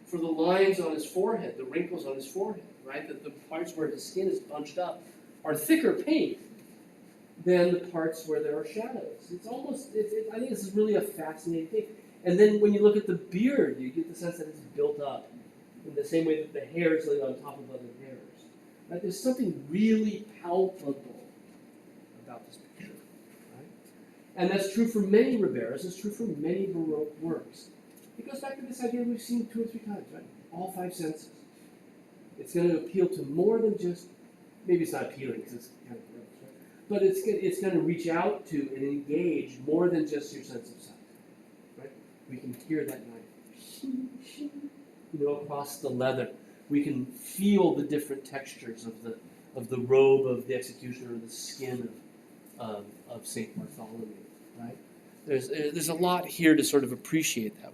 for the lines on his forehead, the wrinkles on his forehead, right? That the parts where his skin is bunched up are thicker paint than the parts where there are shadows. It's almost, I think this is really a fascinating thing. And then when you look at the beard, you get the sense that it's built up in the same way that the hairs lay on top of other hairs. Right? There's something really palpable about this picture. Right? And that's true for many Riberas. It's true for many Baroque works. It goes back to this idea we've seen 2 or 3 times, right? All 5 senses. It's going to appeal to more than just, maybe it's not appealing because it's kind of gross, right? But it's going to reach out to and engage more than just your sense of sight. Right? We can hear that knife, across the leather. We can feel the different textures of the robe of the executioner or the skin of Saint Bartholomew. Right? There's a lot here to sort of appreciate that way.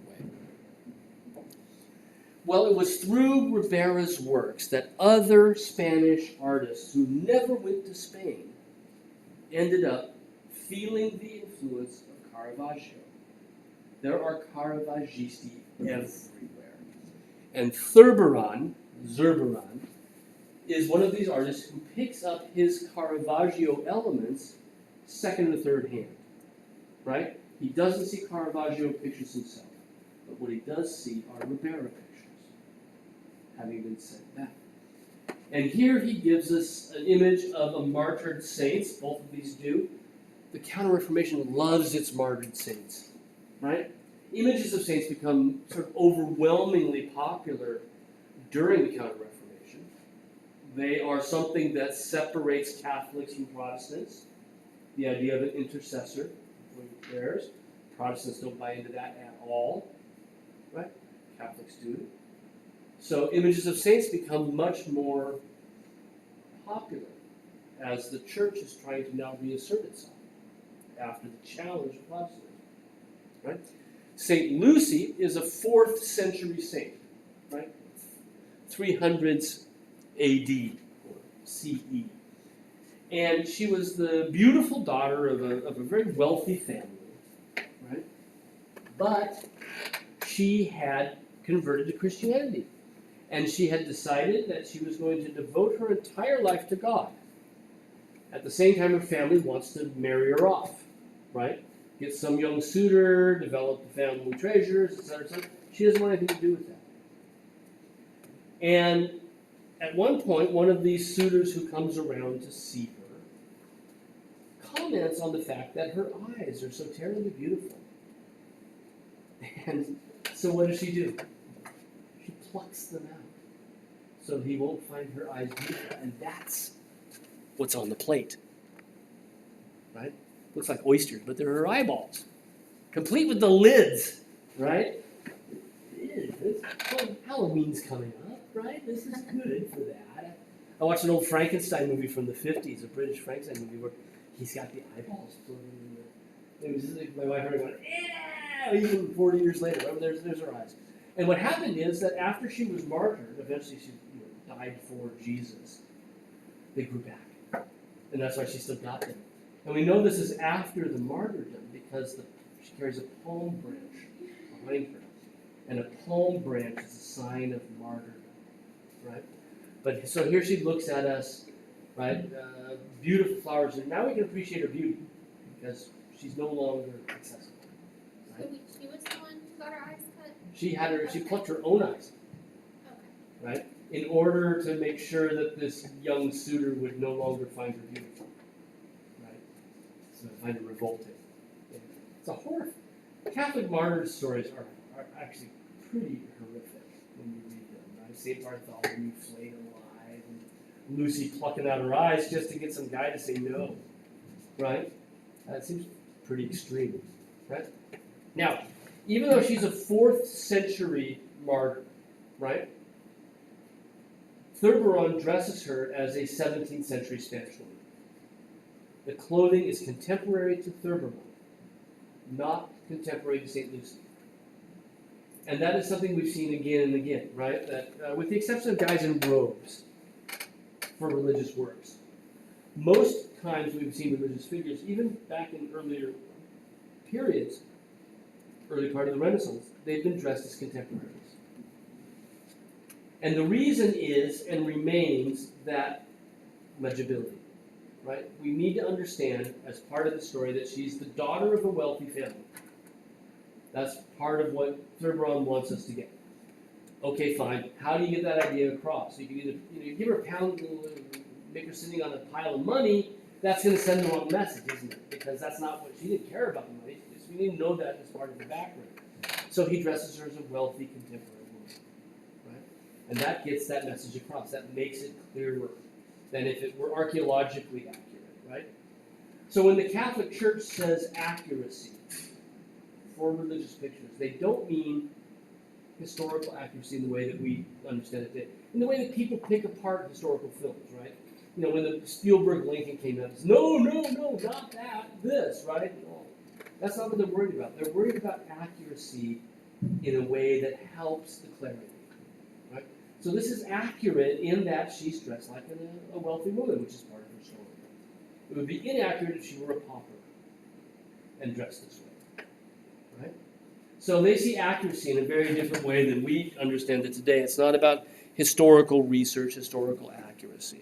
Well, it was through Ribera's works that other Spanish artists who never went to Spain ended up feeling the influence of Caravaggio. There are Caravagisti everywhere. And Zurbaran is one of these artists who picks up his Caravaggio elements second or third hand. Right? He doesn't see Caravaggio pictures himself, but what he does see are Ribera pictures, having been sent back. And here he gives us an image of a martyred saint. Both of these do. The Counter-Reformation loves its martyred saints, right? Images of saints become sort of overwhelmingly popular during the Counter-Reformation. They are something that separates Catholics from Protestants. The idea of an intercessor before your prayers. Protestants don't buy into that at all, right? Catholics do. So images of saints become much more popular as the church is trying to now reassert itself after the challenge of Protestantism. Right? Saint Lucy is a 4th century saint, right? 300s AD or CE. And she was the beautiful daughter of a very wealthy family, right? But she had converted to Christianity. And she had decided that she was going to devote her entire life to God. At the same time, her family wants to marry her off, right? Get some young suitor, develop the family treasures, etc., etc. She doesn't want anything to do with that. And at one point, one of these suitors who comes around to see her comments on the fact that her eyes are so terribly beautiful. And so what does she do? She plucks them out so he won't find her eyes beautiful. And that's what's on the plate. Right? Looks like oysters, but they're her eyeballs. Complete with the lids. Right? Well, Halloween's coming up, right? This is good for that. I watched an old Frankenstein movie from the 50s, a British Frankenstein movie where he's got the eyeballs floating in the... It was like my wife and I going, yeah! Even 40 years later, right? There's her eyes. And what happened is that after she was martyred, eventually she died for Jesus, they grew back. And that's why she still got them. And we know this is after the martyrdom because she carries a palm branch behind her. And a palm branch is a sign of martyrdom, right? But so here she looks at us, right? Beautiful flowers. And now we can appreciate her beauty because she's no longer accessible. Right? So she was the one who got her eyes cut? She plucked her own eyes. Okay. Right? In order to make sure that this young suitor would no longer find her beautiful. Right? So I find it revolting. It's a horror. Catholic martyr stories are actually pretty horrific when you read them. Right? St. Bartholomew flayed alive, and Lucy plucking out her eyes just to get some guy to say no. Right? That seems pretty extreme. Right? Now, even though she's a 4th century martyr, right? Zurbaran dresses her as a 17th century Spanish woman. The clothing is contemporary to Zurbaran, not contemporary to St. Lucy. And that is something we've seen again and again, right? That with the exception of guys in robes for religious works, most times we've seen religious figures, even back in earlier periods, early part of the Renaissance, they've been dressed as contemporaries. And the reason is and remains that legibility, right? We need to understand, as part of the story, that she's the daughter of a wealthy family. That's part of what Thurberon wants us to get. Okay, fine. How do you get that idea across? You can either you give her a pound, make her sitting on a pile of money. That's going to send the wrong message, isn't it? Because that's not what she didn't care about the money. We didn't know that as part of the background. So he dresses her as a wealthy contemporary woman, right? And that gets that message across. That makes it clearer than if it were archaeologically accurate, right? So when the Catholic Church says accuracy for religious pictures, they don't mean historical accuracy in the way that we understand it, in the way that people pick apart historical films, right? You know, when the Spielberg Lincoln came out, it's no, not that, this, right? No, that's not what they're worried about. They're worried about accuracy in a way that helps the clarity, right? So this is accurate in that she's dressed like a wealthy woman, which is part of her story. It would be inaccurate if she were a pauper and dressed this way, right? So they see accuracy in a very different way than we understand it today. It's not about historical research, historical accuracy.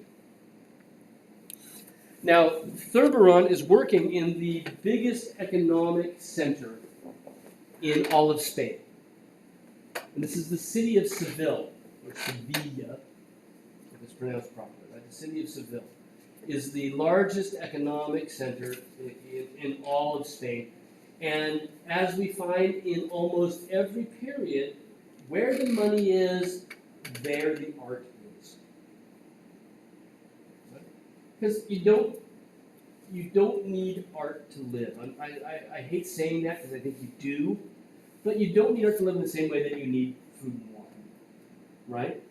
Now, Thurberon is working in the biggest economic center in all of Spain. And this is the city of Seville, or Sevilla, if it's pronounced properly, right? The city of Seville is the largest economic center in all of Spain. And as we find in almost every period, where the money is, there the art is. Because you don't need art to live. I hate saying that because I think you do, but you don't need art to live in the same way that you need food and water, right?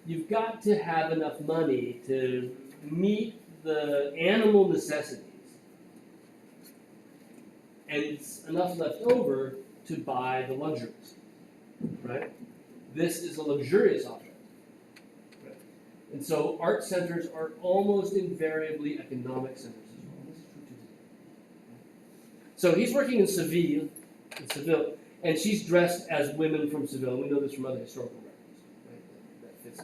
You've got to have enough money to meet the animal necessities, and it's enough left over to buy the luxuries, right? This is a luxurious object. And so art centers are almost invariably economic centers as well. This is true too. So he's working in Seville, and she's dressed as women from Seville. We know this from other historical records, right? That fits.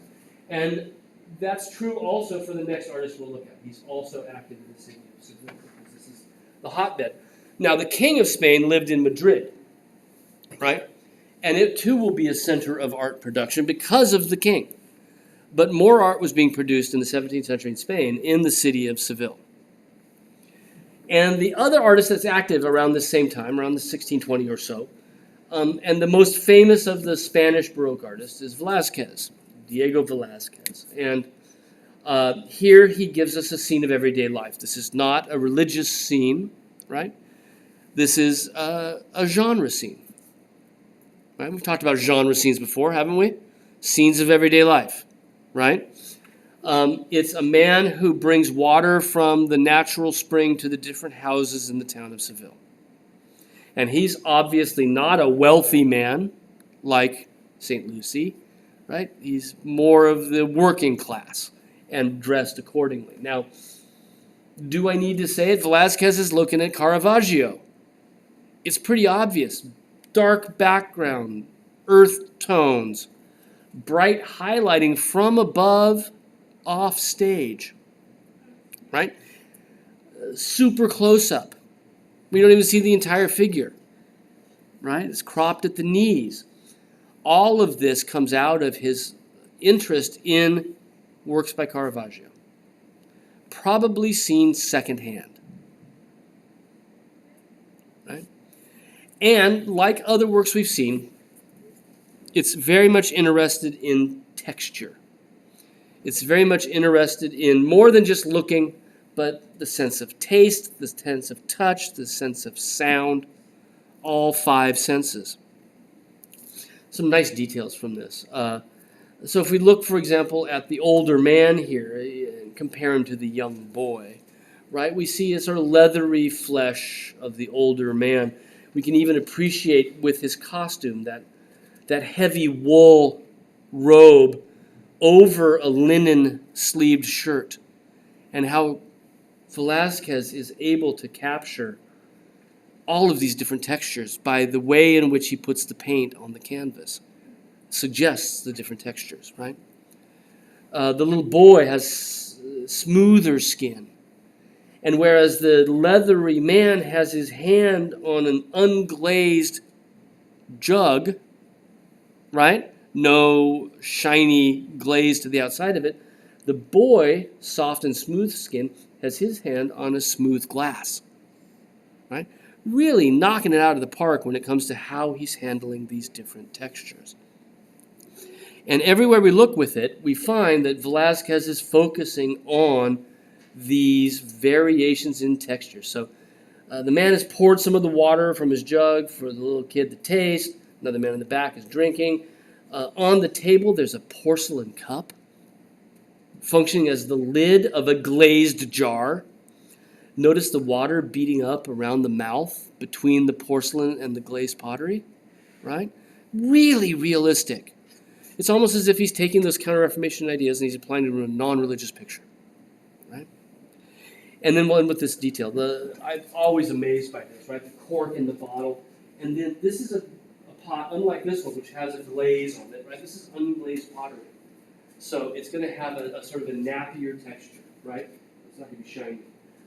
And that's true also for the next artist we'll look at. He's also active in the city of Seville because this is the hotbed. Now, the king of Spain lived in Madrid, right? And it too will be a center of art production because of the king. But more art was being produced in the 17th century in Spain in the city of Seville. And the other artist that's active around the same time, around the 1620 or so, and the most famous of the Spanish Baroque artists is Velázquez, Diego Velázquez. And here he gives us a scene of everyday life. This is not a religious scene, right? This is a genre scene. Right? We've talked about genre scenes before, haven't we? Scenes of everyday life. Right? It's a man who brings water from the natural spring to the different houses in the town of Seville. And he's obviously not a wealthy man like St. Lucy, right? He's more of the working class and dressed accordingly. Now, do I need to say it? Velázquez is looking at Caravaggio. It's pretty obvious. Dark background, earth tones, bright highlighting from above, off stage, right? Super close up. We don't even see the entire figure, right? It's cropped at the knees. All of this comes out of his interest in works by Caravaggio, probably seen secondhand, right? And like other works we've seen, it's very much interested in texture. It's very much interested in more than just looking, but the sense of taste, the sense of touch, the sense of sound, all five senses. Some nice details from this. So if we look, for example, at the older man here, and compare him to the young boy, right? We see a sort of leathery flesh of the older man. We can even appreciate with his costume that heavy wool robe over a linen sleeved shirt, and how Velázquez is able to capture all of these different textures by the way in which he puts the paint on the canvas. Suggests the different textures, right? The little boy has smoother skin, and whereas the leathery man has his hand on an unglazed jug, right? No shiny glaze to the outside of it. The boy, soft and smooth skin, has his hand on a smooth glass, right? Really knocking it out of the park when it comes to how he's handling these different textures. And everywhere we look with it, we find that Velázquez is focusing on these variations in texture. So the man has poured some of the water from his jug for the little kid to taste. Another man in the back is drinking. On the table, there's a porcelain cup functioning as the lid of a glazed jar. Notice the water beating up around the mouth between the porcelain and the glazed pottery, right? Really realistic. It's almost as if he's taking those Counter-Reformation ideas and he's applying them to a non-religious picture, right? And then one with this detail. I'm always amazed by this, right? The cork in the bottle. And then this is a pot, unlike this one, which has a glaze on it, right? This is unglazed pottery. So it's going to have a sort of a nappier texture, right? It's not going to be shiny.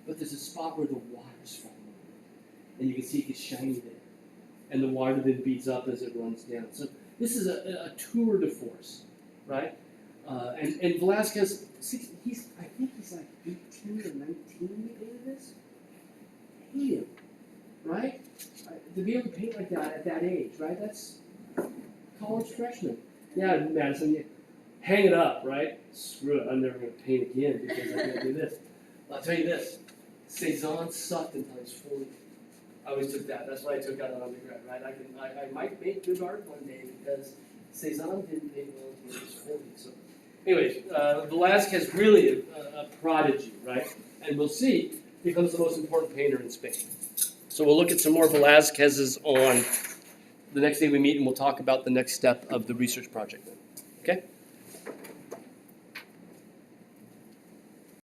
But there's a spot where the water's falling over. And you can see it gets shiny there. And the water then beats up as it runs down. So this is a tour de force, right? And Velázquez, I think he's like 18 or 19 when he painted this. Hate him, right? To be able to paint like that at that age, right? That's college freshman. Yeah, Madison, hang it up, right? Screw it, I'm never going to paint again because I can't do this. I'll tell you this, Cezanne sucked until he was 40. I always took that. That's why I took that on undergrad, right? I might make good art one day because Cezanne didn't paint well until he was 40. So, anyways, Velázquez really a prodigy, right? And we'll see becomes the most important painter in Spain. So we'll look at some more Velázquez's on the next day we meet, and we'll talk about the next step of the research project. Okay.